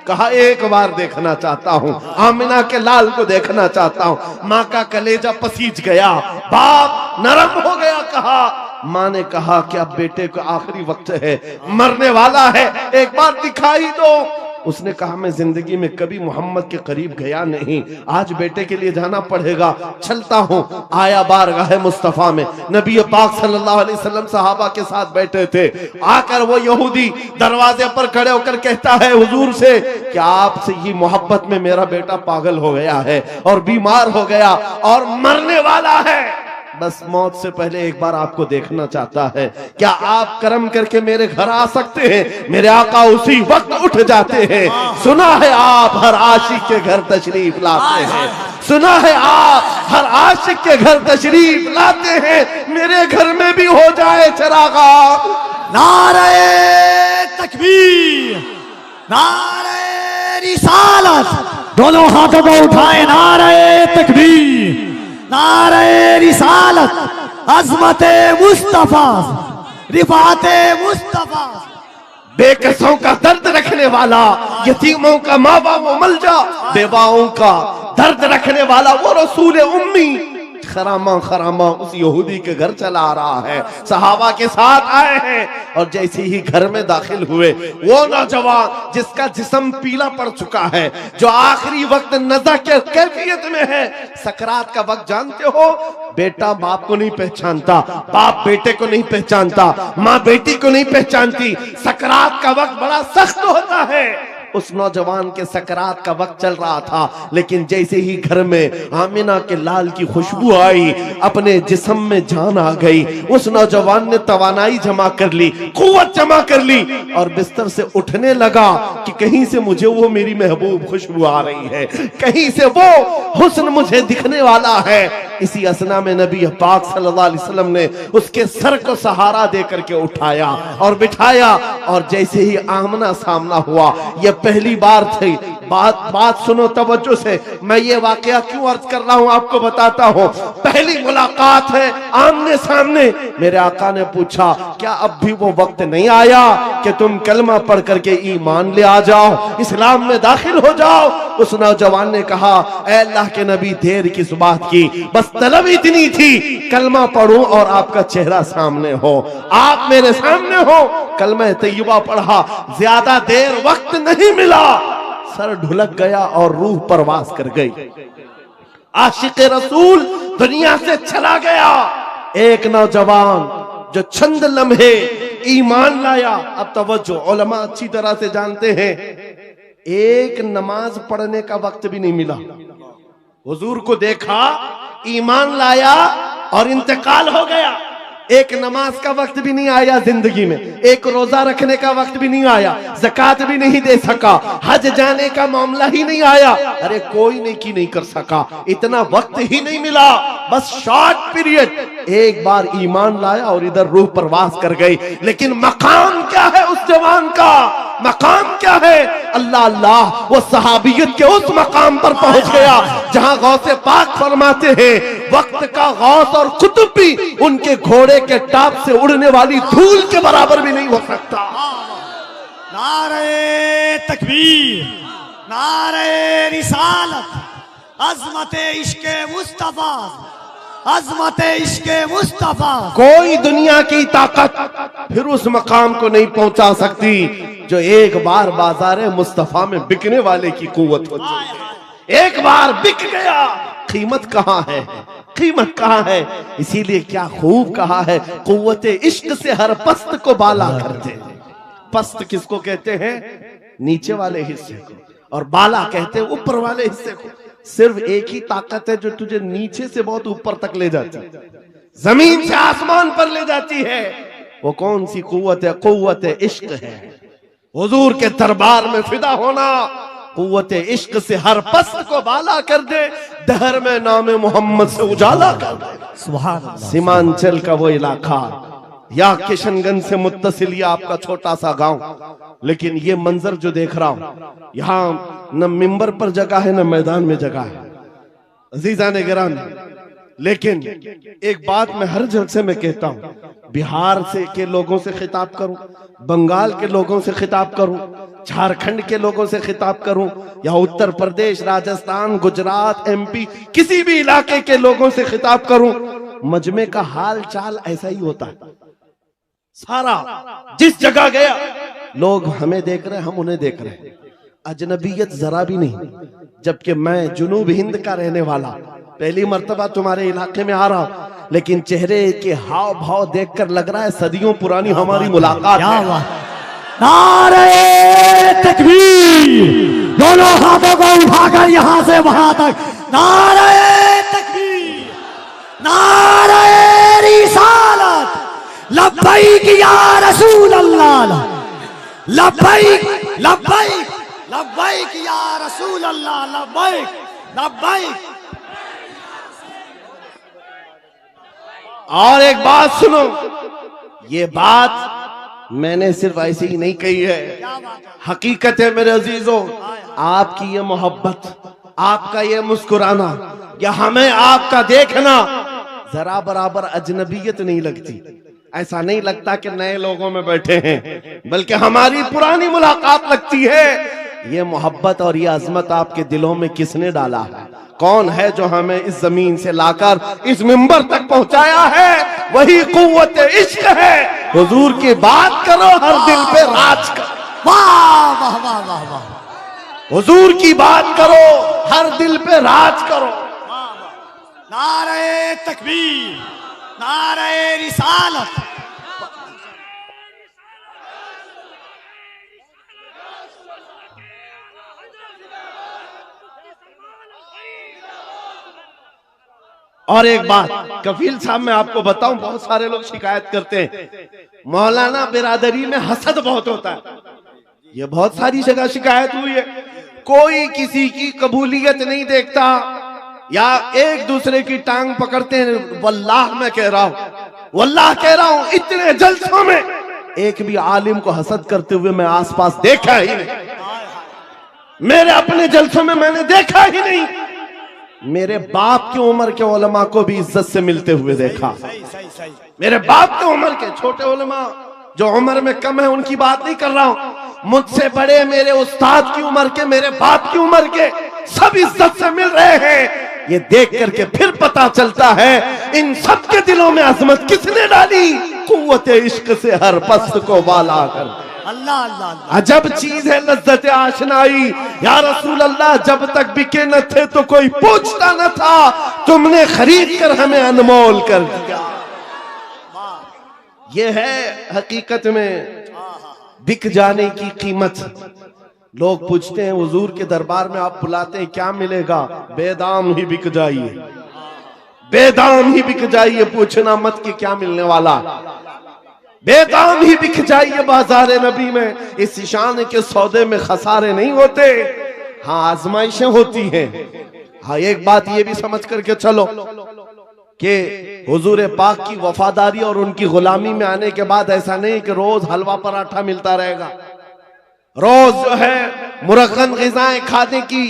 कहा एक बार देखना चाहता हूँ, आमिना के लाल को देखना चाहता हूँ। माँ का कलेजा पसीज गया, बाप नरम हो गया। कहा, माँ ने कहा कि अब बेटे को आखिरी वक्त है, मरने वाला है, एक बार दिखाई दो। उसने कहा, मैं जिंदगी में कभी मोहम्मद के करीब गया नहीं, आज बेटे के लिए जाना पड़ेगा, चलता हूँ। आया बारगाह मुस्तफा में, नबी पाक सल्लल्लाहु अलैहि वसल्लम सहाबा के साथ बैठे थे। आकर वो यहूदी दरवाजे पर खड़े होकर कहता है हुजूर से कि आपसे ही मोहब्बत में मेरा बेटा पागल हो गया है और बीमार हो गया और मरने वाला है, बस मौत से पहले एक बार आपको देखना चाहता है। क्या आप करम करके मेरे घर आ सकते हैं? मेरे आका उसी वक्त उठ जाते हैं। सुना है आप हर आशिक के घर तशरीफ लाते हैं, सुना है आप हर आशिक के घर तशरीफ लाते हैं, मेरे घर में भी हो जाए चरागा। नारे तकबीर, नारे रिसालत, दोनों हाथों को उठाए, नारे तकबीर, नारे रिसालत, अज़मते मुस्तफा, रिफाते मुस्तफा। बेकसों का दर्द रखने वाला, यतीमों का माँ बाप मलजा, बेवाओं का दर्द रखने वाला वो रसूल उम्मी खरामा खरामा उस यहूदी के घर चला आ रहा है। सहाबा के साथ आए हैं और जैसे ही घर में दाखिल हुए, वो नौजवान जिसका जिस्म पीला पड़ चुका है, जो आखिरी वक्त नज़ा के कैफियत में है, सकरात का वक्त जानते हो, बेटा बाप को नहीं पहचानता, बाप बेटे को नहीं पहचानता, माँ बेटी को नहीं पहचानती। सकरात का वक्त बड़ा सख्त होता है। उस नौजवान के सकरात का वक्त चल रहा था, लेकिन जैसे ही घर में आमिना के लाल की खुशबू आई, अपने जिस्म में जान आ गई। उस नौजवान ने तवानाई जमा कर ली, कुव्वत जमा कर ली और बिस्तर से उठने लगा कि कहीं से मुझे वो मेरी महबूब खुशबू आ रही है, कहीं से वो हुस्न मुझे दिखने वाला है। इसी असना में नबी पाक सल्लल्लाहु अलैहि वसल्लम ने उसके सर को सहारा दे करके उठाया और बिठाया, और जैसे ही आमना सामना हुआ, यह पहली बार थी बात सुनो तवज्जो से। मैं ये वाकया क्यों अर्ज कर रहा हूं आपको बताता हूं। पहली मुलाकात है आमने सामने। मेरे आका ने पूछा क्या अब भी वो वक्त नहीं आया कि तुम कलमा पढ़ करके ईमान ले आ जाओ, इस्लाम में दाखिल हो जाओ। उस नौजवान ने कहा ऐ अल्लाह के नबी देर किस बात की, बस तलब इतनी थी कलमा पढ़ूं और आपका चेहरा सामने हो, आप मेरे सामने हो। कलमा तैयबा पढ़ा, ज्यादा देर वक्त नहीं मिला, सर ढुलक गया और रूह परवास कर गई। आशिक रसूल दुनिया से चला गया। एक नौजवान जो चंद लम्हे ईमान लाया। अब तवज्जो, उलमा अच्छी तरह से जानते हैं एक नमाज पढ़ने का वक्त भी नहीं मिला। हुजूर को देखा, ईमान लाया और इंतकाल हो गया। एक नमाज का वक्त भी नहीं आया जिंदगी में, एक रोजा रखने का वक्त भी नहीं आया, ज़कात भी नहीं दे सका, हज जाने का मामला ही नहीं आया। अरे कोई नेकी नहीं कर सका, इतना वक्त ही नहीं मिला। बस शॉर्ट पीरियड, एक बार ईमान लाया और इधर रूह परवास कर गई। लेकिन मकाम क्या है उस जवान का, मकाम क्या है? अल्लाह अल्लाह, वो सहाबियत के उस मकाम पर पहुंच गया जहां गौसे पाक फरमाते हैं वक्त का गौस और कुतुब भी उनके घोड़े के टाप से उड़ने वाली धूल के बराबर भी नहीं हो सकता। नारे तकबीर, नारे रिसालत, अज़मत इश्क़े मुस्तफा, अज़मत इश्क़े मुस्तफा। कोई दुनिया की ताकत फिर उस मकाम को नहीं पहुंचा सकती जो एक बार बाजारे मुस्तफा में बिकने वाले की कुव्वत होती है। एक बार बिक गया, कीमत कहां है, कीमत कहां है? इसीलिए क्या खूब कहा है, कुव्वत इश्क से हर पस्त को बाला कर दे। पस्त किसको कहते हैं? नीचे वाले हिस्से को, और बाला कहते हैं ऊपर वाले हिस्से को। सिर्फ एक ही ताकत है जो तुझे नीचे से बहुत ऊपर तक ले जाती है, जमीन से आसमान पर ले जाती है। वो कौन सी कुव्वत है? कुव्वत इश्क है। हुजूर के दरबार में फिदा होना कुव्वत इश्क से हर पस्त को बाला कर दे, दहर में नाम मोहम्मद से उजाला कर दे। सुभान अल्लाह। सीमांचल का वो इलाका या किशनगंज से मुत्तसिल या आपका छोटा सा गांव, लेकिन ये मंजर जो देख रहा हूं, यहाँ न मिंबर पर जगह है न मैदान में जगह है। अजीजान गिरामी, लेकिन एक बात मैं हर जलसे में कहता हूं, बिहार से के लोगों से खिताब करूं, बंगाल के लोगों से खिताब करूं, झारखंड के लोगों से खिताब करूं, या उत्तर प्रदेश, राजस्थान, गुजरात, एमपी, किसी भी इलाके के लोगों से खिताब करूं, मजमे का हाल चाल ऐसा ही होता है। सारा जिस जगह गया लोग हमें देख रहे हैं, हम उन्हें देख रहे हैं, अजनबियत जरा भी नहीं। जबकि मैं जुनूब हिंद का रहने वाला, पहली मर्तबा तुम्हारे इलाके में आ रहा हूं, लेकिन चेहरे के हाव भाव देखकर लग रहा है सदियों पुरानी हमारी मुलाकात है। नारे तकबीर, दोनों हाथों को उठाकर यहां से वहां तक नारे तकबीर, नारे रिसालत, लब्बैक या रसूल अल्लाह, लब्बैक लब्बैक लब्बैक या रसूल अल्लाह, लब्बैक लब्बैक। और एक बात सुनो, ये बात मैंने सिर्फ ऐसे ही नहीं कही है, हकीकत है मेरे अजीजों। आपकी ये मोहब्बत, आपका ये मुस्कुराना, या हमें आपका देखना जरा बराबर अजनबियत नहीं लगती। ऐसा नहीं लगता कि नए लोगों में बैठे हैं, बल्कि हमारी पुरानी मुलाकात लगती है। ये मोहब्बत और ये अजमत आपके दिलों में किसने डाला है? कौन है जो हमें इस जमीन से लाकर इस मिंबर तक पहुंचाया है? वही कुव्वत इश्क है। हुजूर की बात करो, हर दिल पे राज करो। वाह वाह वाह वाह वाह। हुजूर की बात करो, हर दिल पे राज करो। नारे तकबीर, नारे रिसालत। और एक बात कफील साहब मैं आपको बताऊं, बहुत सारे लोग शिकायत करते हैं मौलाना बिरादरी में हसद बहुत होता है। ये बहुत सारी जगह शिकायत हुई है, कोई किसी की कबूलियत नहीं देखता, या एक दूसरे की टांग पकड़ते हैं। वल्लाह मैं कह रहा हूं, वल्लाह कह रहा हूं, इतने जलसों में एक भी आलिम को हसद करते हुए मैं आसपास देखा ही नहीं। मेरे अपने जलसों में मैंने देखा ही नहीं। मेरे बाप की उम्र के उलमा को भी इज्जत से मिलते हुए देखा। मेरे बाप की उम्र के छोटे उलमा जो उम्र में कम है उनकी बात नहीं कर रहा हूं, मुझसे बड़े मेरे उस्ताद की उम्र के, मेरे बाप की उम्र के, सब इज्जत से मिल रहे हैं। ये देख करके फिर पता चलता है इन सब के दिलों में अजमत किसने डाली। कुव्वत इश्क से हर पस्त को वाला कर। अल्लाह अल्लाह अल्लाह। अजब चीज है लज्जत आशनाई। या रसूल अल्लाह, जब तक बिके न थे तो कोई पूछता न था, तुमने खरीद कर हमें अनमोल कर दिया। ये है हकीकत में बिक जाने की कीमत। लोग पूछते हैं हुजूर के दरबार में आप बुलाते हैं क्या मिलेगा? बेदाम ही बिक जाइए, बेदाम ही बिक जाइए, पूछना मत कि क्या मिलने वाला। बेदाम ही बिक जाइए बाजार नबी में। इस शान के सौदे में खसारे नहीं होते, हाँ आजमाइशें होती हैं। हाँ एक बात ये भी समझ करके चलो कि हुजूर पाक की वफादारी और उनकी गुलामी में आने के बाद ऐसा नहीं कि रोज हलवा पराठा मिलता रहेगा, रोज जो है मुरक्कन ग़िज़ाएं खाने की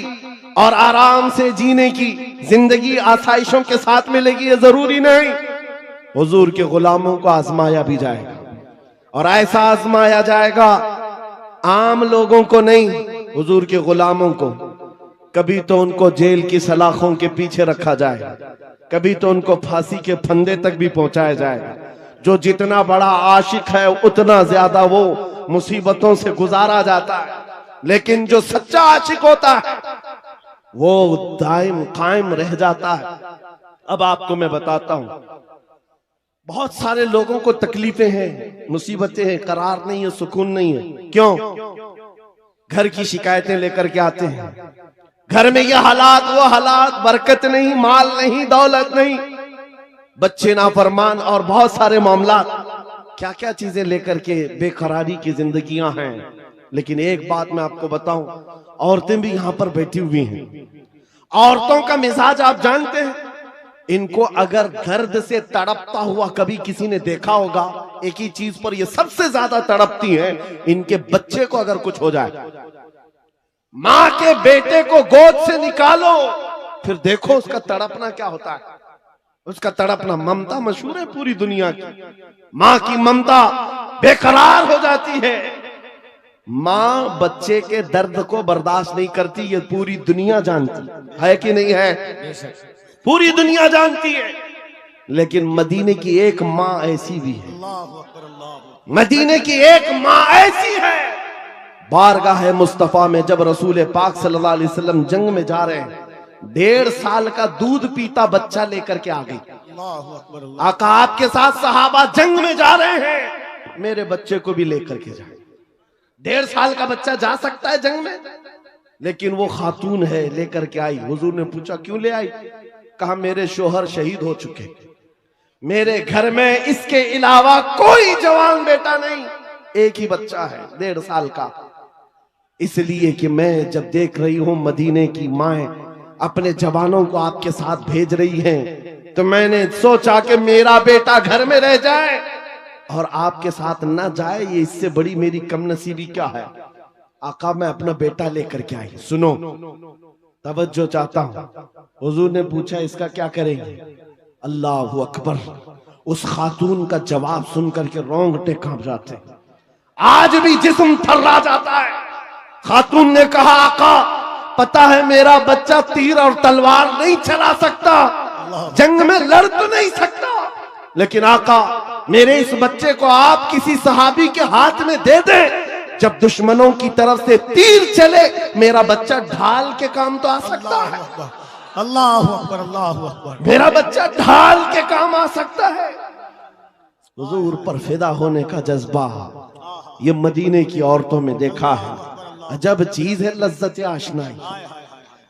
और आराम से जीने की जिंदगी आसाइशों के साथ मिलेगी, ये जरूरी नहीं। हुजूर के गुलामों को आजमाया भी जाएगा और ऐसा आजमाया जाएगा, आम लोगों को नहीं, हुजूर के गुलामों को। कभी तो उनको जेल की सलाखों के पीछे रखा जाएगा, कभी तो उनको फांसी के फंदे तक भी पहुंचाया जाएगा। जो जितना बड़ा आशिक है उतना ज्यादा वो मुसीबतों से गुजारा जाता है, लेकिन जो सच्चा आशिक होता है वो दायम कायम रह जाता है। अब आपको मैं बताता हूं, बहुत सारे लोगों को तकलीफें हैं, मुसीबतें हैं, करार नहीं है, सुकून नहीं है। क्यों? घर की शिकायतें लेकर के आते हैं, घर में ये हालात वो हालात, बरकत नहीं, माल नहीं, दौलत नहीं, बच्चे नाफरमान और बहुत सारे मामला, क्या क्या चीजें लेकर के बेकरारी की जिंदगियां हैं। लेकिन एक बात मैं आपको बताऊं, औरतें भी यहां पर बैठी हुई हैं। औरतों का मिजाज आप जानते हैं, इनको अगर दर्द से तड़पता हुआ कभी किसी ने देखा होगा, एक ही चीज पर ये सबसे ज्यादा तड़पती हैं, इनके बच्चे को अगर कुछ हो जाए। माँ के बेटे को गोद से निकालो, फिर देखो उसका तड़पना क्या होता है। उसका तड़पना, ममता मशहूर है पूरी दुनिया की, माँ की ममता बेकरार हो जाती है। माँ बच्चे के दर्द को बर्दाश्त नहीं करती, ये पूरी दुनिया जानती है कि नहीं है? पूरी दुनिया जानती है। लेकिन मदीने की एक माँ ऐसी भी है, मदीने की एक माँ ऐसी है। बारगाह मुस्तफा में जब रसूल पाक सल्लल्लाहु अलैहि वसल्लम जंग में जा रहे हैं, 1.5 साल का दूध पीता बच्चा लेकर के आ गई। आका आपके साथ सहाबा जंग में जा रहे हैं, मेरे बच्चे को भी लेकर के जाए। 1.5 साल का बच्चा जा सकता है जंग में? लेकिन वो खातून है, लेकर के आई। हुजूर ने पूछा क्यों ले आई? कहा मेरे शोहर शहीद हो चुके, मेरे घर में इसके अलावा कोई जवान बेटा नहीं, एक ही बच्चा है 1.5 साल का। इसलिए कि मैं जब देख रही हूं मदीने की माएं अपने जवानों को आपके साथ भेज रही हैं, तो मैंने सोचा कि मेरा बेटा घर में रह जाए और आपके साथ ना जाए, ये इससे बड़ी मेरी कमनसीबी क्या है। आका मैं अपना बेटा लेकर के आई। सुनो, तवज्जो चाहता हूं। हुजूर ने पूछा इसका क्या करेंगे? अल्लाह अकबर। उस खातून का जवाब सुनकर के रोंगटे कांप जाते, आज भी जिस्म थर्रा जाता है। खातून ने कहा आका पता है मेरा बच्चा तीर और तलवार नहीं चला सकता, जंग में लड़ तो नहीं सकता, लेकिन आका मेरे इस बच्चे को आप किसी सहाबी के हाथ में दे दे, जब दुश्मनों की तरफ से तीर चले मेरा बच्चा ढाल के काम तो आ सकता है। अल्लाह अकबर, अल्लाह अकबर। मेरा बच्चा ढाल के काम आ सकता है। हुजूर पर फिदा होने का जज्बा ये मदीने की औरतों में देखा है। अजब चीज है लज्जत आशनाई,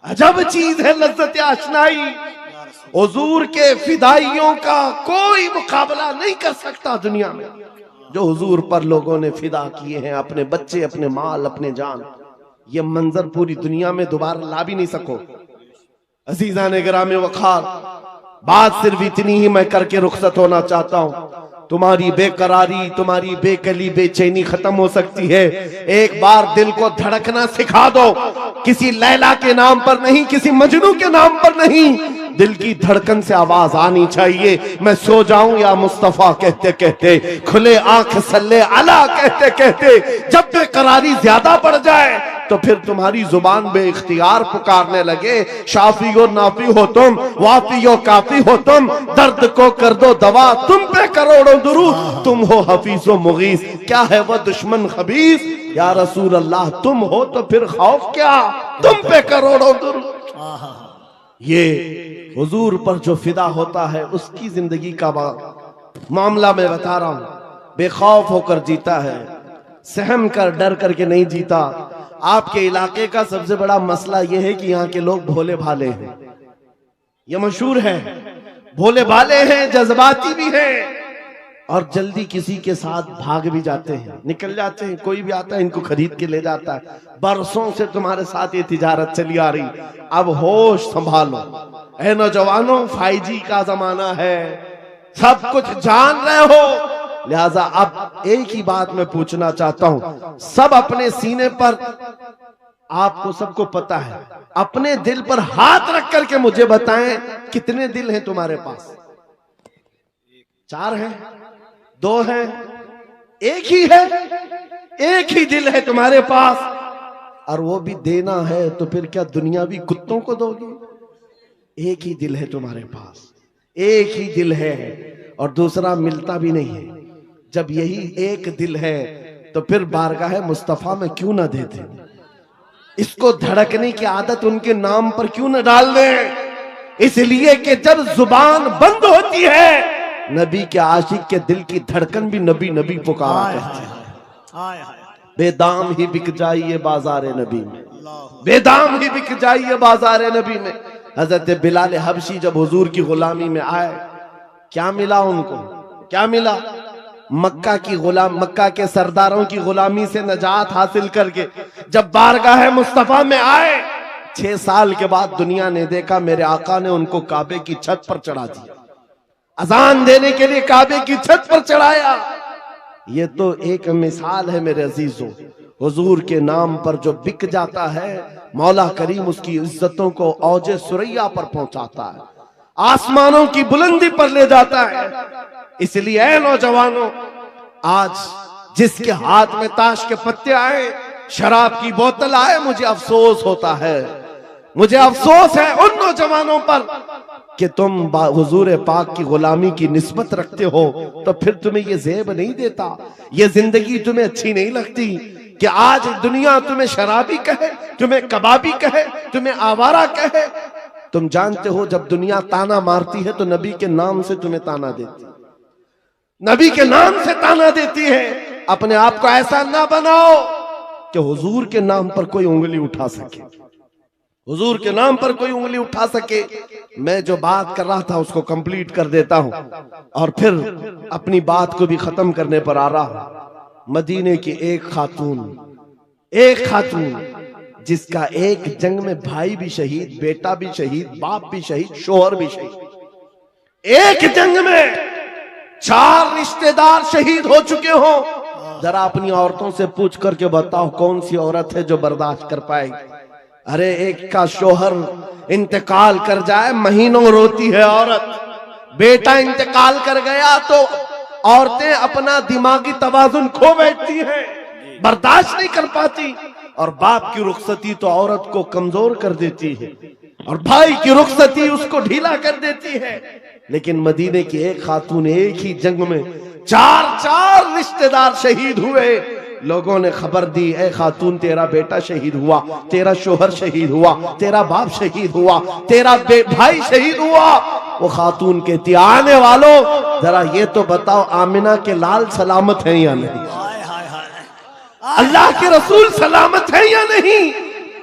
अजब चीज है लज्जत आशनाई। हुजूर के फिदाइयों का कोई मुकाबला नहीं कर सकता दुनिया में, जो हुजूर पर लोगों ने फिदा किए हैं, अपने बच्चे, अपने माल, अपने जान। ये मंजर पूरी दुनिया में दोबारा ला भी नहीं सको। अजीजा ने गिरामे वखार, बात सिर्फ इतनी ही मैं करके रुखसत होना चाहता हूं। तुम्हारी बेकरारी, तुम्हारी बेकली, बेचैनी खत्म हो सकती है। एक बार दिल को धड़कना सिखा दो, किसी लैला के नाम पर नहीं, किसी मजनू के नाम पर नहीं, दिल की धड़कन से आवाज आनी चाहिए, मैं सो जाऊं या मुस्तफा कहते कहते, खुले आंख सल्ले अला कहते कहते। जब बेकरारी ज्यादा बढ़ जाए तो फिर तुम्हारी जुबान बेइख्तियार पुकारने लगे, शाफी और नाफी हो तुम, वाफी और काफी हो तुम, दर्द को कर दो दवा, तुम पे करोड़ों दुरूद, तुम हो हफीज व मुगीस, क्या है वह दुश्मन खबीस, या रसूल अल्लाह तुम हो तो फिर खौफ क्या, तुम पे करोड़ों दुरूद। ये हुजूर पर जो फिदा होता है उसकी जिंदगी का मामला मैं बता रहा हूं। बेखौफ होकर जीता है, सहम कर डर करके नहीं जीता। आपके इलाके का सबसे बड़ा मसला यह है कि यहाँ के लोग भोले भाले हैं, ये मशहूर है, भोले भाले हैं, जज्बाती भी हैं और जल्दी किसी के साथ भाग भी जाते हैं, निकल जाते हैं। कोई भी आता है इनको खरीद के ले जाता है। बरसों से तुम्हारे साथ ये तिजारत चली आ रही, अब होश संभालो। ऐ नौजवानों, 5G का जमाना है, सब कुछ जान रहे हो, लिहाजा अब एक ही बात मैं पूछना चाहता हूं, सब अपने सीने पर, आपको सबको पता है, अपने दिल पर हाथ रख करके मुझे बताएं कितने दिल हैं तुम्हारे पास? 4 हैं, 2 हैं, एक ही है? एक ही दिल है तुम्हारे पास, और वो भी देना है तो फिर क्या दुनियावी कुत्तों को दोगे? एक ही दिल है तुम्हारे पास, एक ही दिल है और दूसरा मिलता भी नहीं है। जब यही एक दिल है तो फिर बारगाह मुस्तफा में क्यों ना देते? इसको धड़कने की आदत उनके नाम पर क्यों न डाल दें? इसलिए कि जब जुबान बंद होती है, नबी के आशिक के दिल की धड़कन भी नबी नबी पुकारा करती है। बेदाम ही बिक जाइए बाजारे नबी में, बेदाम ही बिक जाइए बाजारे नबी में। हजरत बिलाल हबशी जब हुजूर की गुलामी में आए, क्या मिला उनको? क्या मिला? मक्का की गुलाम, मक्का के सरदारों की गुलामी से नजात हासिल करके जब बारगाह मुस्तफा में आए, 6 साल के बाद दुनिया ने देखा मेरे आका ने उनको काबे की छत पर चढ़ा दिया, अजान देने के लिए काबे की छत पर चढ़ाया। ये तो एक मिसाल है मेरे अजीजों, हुजूर के नाम पर जो बिक जाता है, मौला करीम उसकी इज्जतों को औजे सुरैया पर पहुंचाता है, आसमानों की बुलंदी पर ले जाता है। इसलिए ऐ नौजवानों, आज जिसके हाथ में ताश के पत्ते आए, शराब की बोतल आए, मुझे अफसोस होता है, मुझे अफसोस है उन नौजवानों पर कि तुम हुजूर पाक की गुलामी की निस्बत रखते हो, तो फिर तुम्हें ये ज़ेब नहीं देता, ये जिंदगी तुम्हें अच्छी नहीं लगती कि आज दुनिया तुम्हें शराबी कहे, तुम्हें कबाबी कहे, तुम्हें आवारा कहे। तुम जानते हो जब दुनिया ताना मारती है तो नबी के नाम से तुम्हें ताना देती है, नबी के नाम से ताना देती है। अपने आप को ऐसा ना बनाओ कि हुजूर के नाम पर कोई उंगली उठा सके, हुजूर के नाम पर कोई उंगली उठा सके। मैं जो बात कर रहा था उसको कंप्लीट कर देता हूं और फिर अपनी बात को भी खत्म करने पर आ रहा हूं। मदीने की एक खातून जिसका एक जंग में भाई भी शहीद, बेटा भी शहीद, बाप भी शहीद, शोहर भी शहीद, एक जंग में 4 रिश्तेदार शहीद हो चुके हो। जरा अपनी औरतों से पूछ करके बताओ कौन सी औरत है जो बर्दाश्त कर पाएगी? अरे एक का शोहर इंतकाल कर जाए, महीनों रोती है औरत। बेटा इंतकाल कर गया तो औरतें अपना दिमागी तवाजुन खो बैठती हैं, बर्दाश्त नहीं कर पाती। और बाप की रुखसती तो औरत को कमजोर कर देती है और भाई की रुखसती उसको ढीला कर देती है। लेकिन मदीने की एक खातून एक ही जंग में 4 रिश्तेदार शहीद हुए। लोगों ने खबर दी, ए खातून तेरा बेटा शहीद हुआ, तेरा शोहर शहीद हुआ, तेरा बाप शहीद हुआ, तेरा भाई शहीद हुआ। वो खातून कहती, आने वालों जरा ये तो बताओ आमिना के लाल सलामत हैं या नहीं? अल्लाह के रसूल सलामत है या नहीं?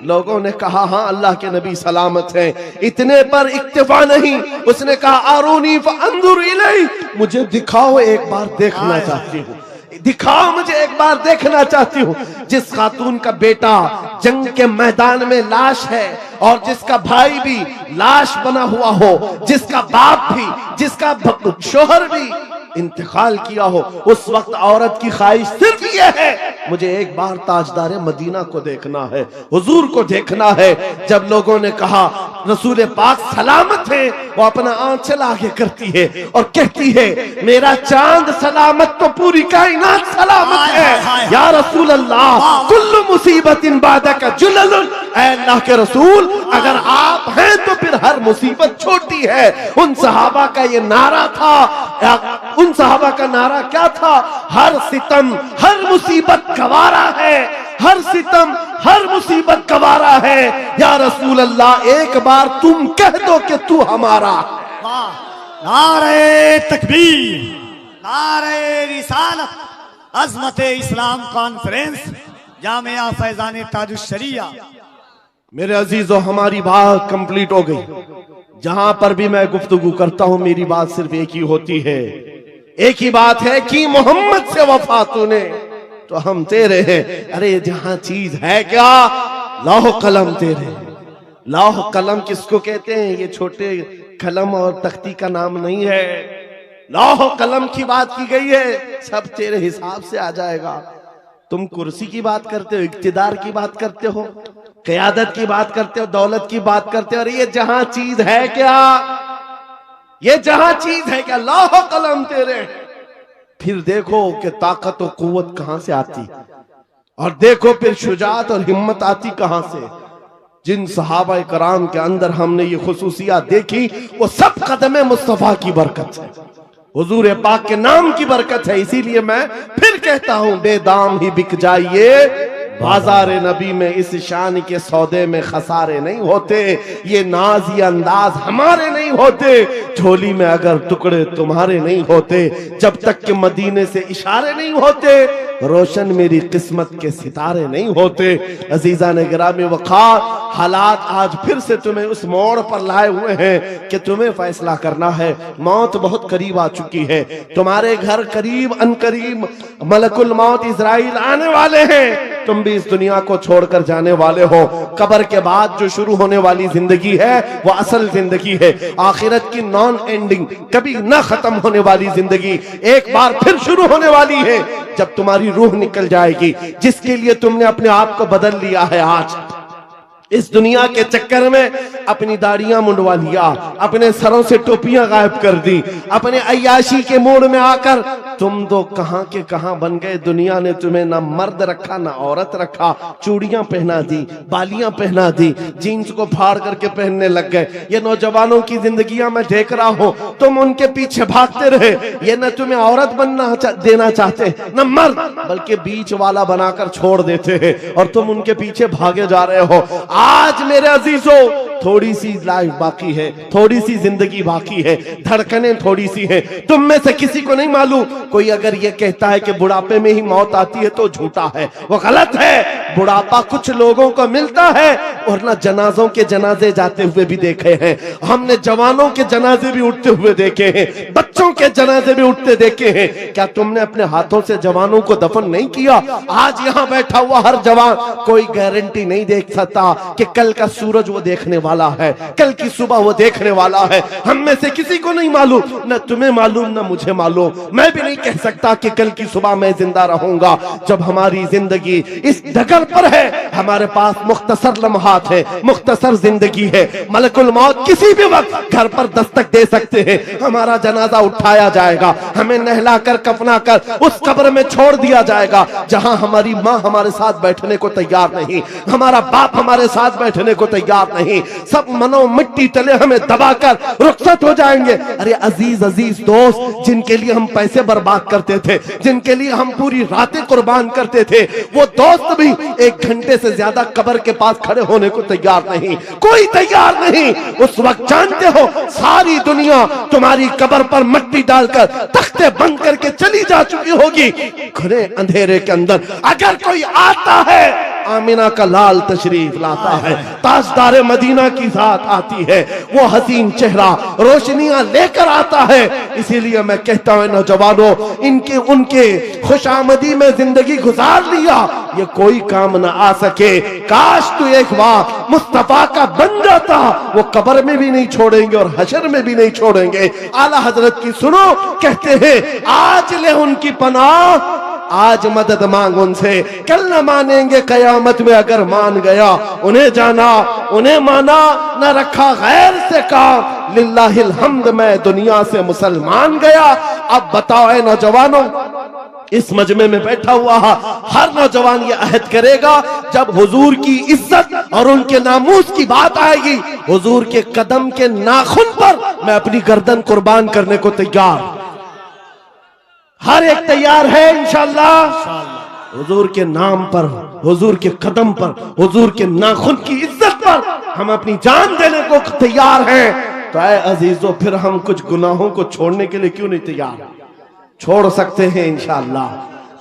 लोगों ने कहा हाँ अल्लाह के नबी सलामत हैं। इतने पर इक्तिफा नहीं, उसने कहा आरूनी फअंजुर इलैहि, मुझे दिखाओ एक बार देखना चाहती हूँ, दिखाओ मुझे एक बार देखना चाहती हूँ। जिस खातून का बेटा जंग के मैदान में लाश है और जिसका भाई भी लाश बना हुआ हो, जिसका बाप भी, जिसका शोहर भी इंतकाल किया हो, उस वक्त औरत की ख्वाहिश सिर्फ ये है, मुझे एक बार ताजदार मदीना को देखना है, हुजूर को देखना है। जब लोगों ने कहा रसूल पाक सलामत है, वो अपना आंचल आगे करती है और कहती है मेरा चांद सलामत तो पूरी कायनात सलामत है। या रसूल अल्लाह कुल्लु मुसीबतिन बादका जुललुन, ऐ अल्लाह के रसूल अगर आप हैं तो फिर हर मुसीबत छोटी है। उन सहाबा का ये नारा था, उन सहाबा का नारा क्या था? हर सितम हर मुसीबत गवारा है, हर सितम हर मुसीबत गवारा है। या रसूल अल्लाह एक बार तुम कह दो कि तू हमारा। नारे तकबीर, नारे रिसालत, अज़मत इस्लाम कॉन्फ्रेंस, जामिया फैजान ताजुश्शरिया। मेरे अजीजों, हमारी बात कंप्लीट हो गई। जहां पर भी मैं गुफ्तगू करता हूं मेरी बात सिर्फ एक ही होती है, एक ही बात है कि मोहम्मद से वफा तूने तो हम तेरे हैं। अरे जहां चीज है क्या, लौह कलम तेरे। लौह कलम किसको कहते हैं? ये छोटे कलम और तख्ती का नाम नहीं है, लौह कलम की बात की गई है। सब तेरे हिसाब से आ जाएगा। तुम कुर्सी की बात करते हो, इक्तिदार की बात करते हो, क़यादत की बात करते हो, दौलत की बात करते हो। अरे ये जहां चीज है क्या, ये जहां चीज है क्या, लौह कलम तेरे। फिर देखो कि ताकत और कुव्वत कहां से आती, और देखो फिर शुजाअत और हिम्मत आती कहां से। जिन सहाबा कराम के अंदर हमने ये खुसूसियात देखी, वो सब कदम मुस्तफा की बरकत है, हुजूर पाक के नाम की बरकत है। इसीलिए मैं फिर कहता हूं, बेदाम ही बिक जाइए बाजार नबी में, इस शान के सौदे में खसारे नहीं होते। ये नाज ये अंदाज हमारे नहीं होते, झोली में अगर टुकड़े तुम्हारे नहीं होते, जब तक कि मदीने से इशारे नहीं होते, रोशन मेरी किस्मत के सितारे नहीं होते। अजीजा ने गिरामी वक़ार, हालात आज फिर से तुम्हें उस मोड़ पर लाए हुए हैं कि तुम्हें फैसला करना है। मौत बहुत करीब आ चुकी है, तुम्हारे घर करीब अनकरीब मलकुल मौत इजराइल आने वाले हैं। तुम भी इस दुनिया को छोड़कर जाने वाले हो। कब्र के बाद जो शुरू होने वाली जिंदगी है वो असल जिंदगी है, आखिरत की नॉन एंडिंग, कभी ना खत्म होने वाली जिंदगी एक बार फिर शुरू होने वाली है, जब तुम्हारी रूह निकल जाएगी। जिसके लिए तुमने अपने आप को बदल लिया है, आज इस दुनिया के चक्कर में अपनी दाढ़ियां मुंडवा लिया, अपने सरों से टोपियां गायब कर दी, अपने अय्याशी के मोड़ में आकर तुम तो कहां के कहां बन गए। दुनिया ने तुम्हें ना मर्द रखा ना औरत रखा, चूड़ियां पहना दी, बालियां पहना दी, जीन्स को फाड़ करके पहनने लग गए। ये नौजवानों की जिंदगियां मैं देख रहा हूं, तुम उनके पीछे भागते रहे। ये न तुम्हें औरत बनना देना चाहते न मर्द, बल्कि बीच वाला बनाकर छोड़ देते हैं और तुम उनके पीछे भागे जा रहे हो। आज मेरे अजीजों, थोड़ी सी लाइफ बाकी है, थोड़ी सी जिंदगी बाकी है, धड़कनें थोड़ी सी हैं। तुम में से किसी को नहीं मालूम, कोई अगर ये कहता है कि बुढ़ापे में ही मौत आती है तो झूठा है, वो गलत है। बुढ़ापा कुछ लोगों को मिलता है, और ना जनाजों के जनाजे जाते हुए भी देखे हैं हमने, जवानों के जनाजे भी उठते हुए देखे हैं, बच्चों के जनाजे भी उठते देखे हैं। क्या तुमने अपने हाथों से जवानों को दफन नहीं किया? आज यहाँ बैठा हुआ हर जवान कोई गारंटी नहीं देख सकता कि कल का सूरज वो देखने वाला है, कल की सुबह वो देखने वाला है। हम में से किसी को नहीं मालूम, न तुम्हें मालूम न मुझे मालूम। मैं भी नहीं कह सकता कि कल की सुबह मैं जिंदा रहूंगा। जब हमारी जिंदगी इस डगर पर है, हमारे पास मुख्तसर लम्हात है, मुख्तसर जिंदगी है। मलकुल मौत किसी भी वक्त घर पर दस्तक दे सकते हैं। हमारा जनाजा उठाया जाएगा, हमें नहलाकर कफनाकर उस कब्र में छोड़ दिया जाएगा जहां हमारी माँ हमारे साथ बैठने को तैयार नहीं, हमारा बाप हमारे साथ बैठने को तैयार नहीं। सब मनो मिट्टी तले हमें दबाकर रुखसत हो जाएंगे। अरे अजीज अजीज दोस्त, जिनके लिए हम पैसे बर्बाद करते थे, जिनके लिए हम पूरी रातें कुर्बान करते थे, वो दोस्त भी एक घंटे से ज्यादा कब्र के पास खड़े होने को तैयार नहीं, कोई तैयार नहीं। उस वक्त जानते हो सारी दुनिया तुम्हारी कब्र पर मिट्टी डालकर तख्ते बंद करके चली जा चुकी होगी घने अंधेरे के अंदर। अगर कोई आता है आमिना का लाल तशरीफ लाता है, ताजदार मदीना की जात आती है, वो हसीन चेहरा रोशनियां लेकर आता है। इसीलिए मैं कहता हूं नौजवानों, इनके उनके खुशामदी में जिंदगी गुजार लिया, ये कोई काम ना आ सके। काश तू एक बार मुस्तफा का बन जाता, वो कब्र में भी नहीं छोड़ेंगे और हशर में भी नहीं छोड़ेंगे। आला हजरत की सुनो, कहते हैं आज ले उनकी पनाह, आज मदद मांग उनसे, कल न मानेंगे कयामत में अगर मान गया। उन्हें जाना उन्हें माना, न रखा गैर से काम, लिल्लाहिल हम्द मैं दुनिया से मुसलमान गया। अब बताओ ऐ नौजवानों, इस मजमे में बैठा हुआ हर नौजवान ये अहद करेगा, जब हुजूर की इज्जत और उनके नामूस की बात आएगी, हुजूर के कदम के नाखून पर मैं अपनी गर्दन कुर्बान करने को तैयार। हर एक तैयार है इंशाअल्लाह। हुजूर के नाम पर, हुजूर के कदम पर, हुजूर के नाखून की इज्जत पर हम अपनी जान देने को तैयार हैं। तो ऐ अजीजों, फिर हम कुछ गुनाहों को छोड़ने के लिए क्यों नहीं तैयार? छोड़ सकते हैं इंशाअल्लाह।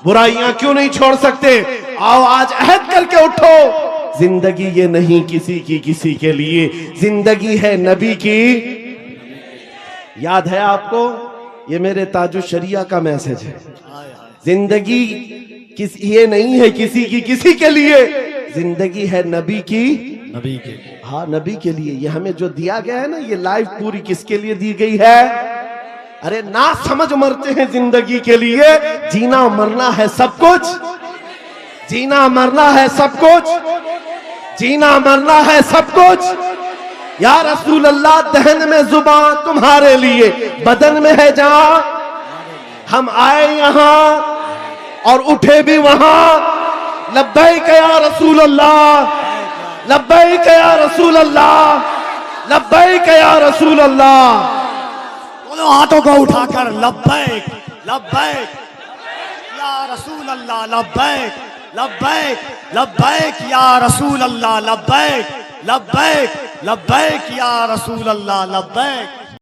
बुराइयां क्यों नहीं छोड़ सकते? आओ आज अहद करके उठो। जिंदगी ये नहीं किसी की किसी के लिए, जिंदगी है नबी की। याद है आपको, ये मेरे ताजुश शरिया का मैसेज है। जिंदगी ये नहीं है किसी की किसी के लिए, जिंदगी है नबी की, नबी के। हाँ, नबी के लिए। ये हमें जो दिया गया है ना, ये लाइफ पूरी किसके लिए दी गई है? अरे ना समझ मरते हैं जिंदगी के लिए। जीना मरना है सब कुछ, जीना मरना है सब कुछ, जीना मरना है सब कुछ। या रसूल अल्लाह, दहन में जुबान तुम्हारे लिए, बदन में है जान। हम आए यहाँ और उठे भी वहां। लब्बैक या रसूल अल्लाह, लब्बैक या रसूल अल्लाह, लब्बैक या रसूल अल्लाह। दोनों हाथों को उठाकर लब्बैक लब्बैक या रसूल अल्लाह, लब्बैक लब्बैक लब्बैक या रसूल अल्लाह, लब्बैक लब्बैक लब्बैक या रसूल अल्लाह, लब्बैक।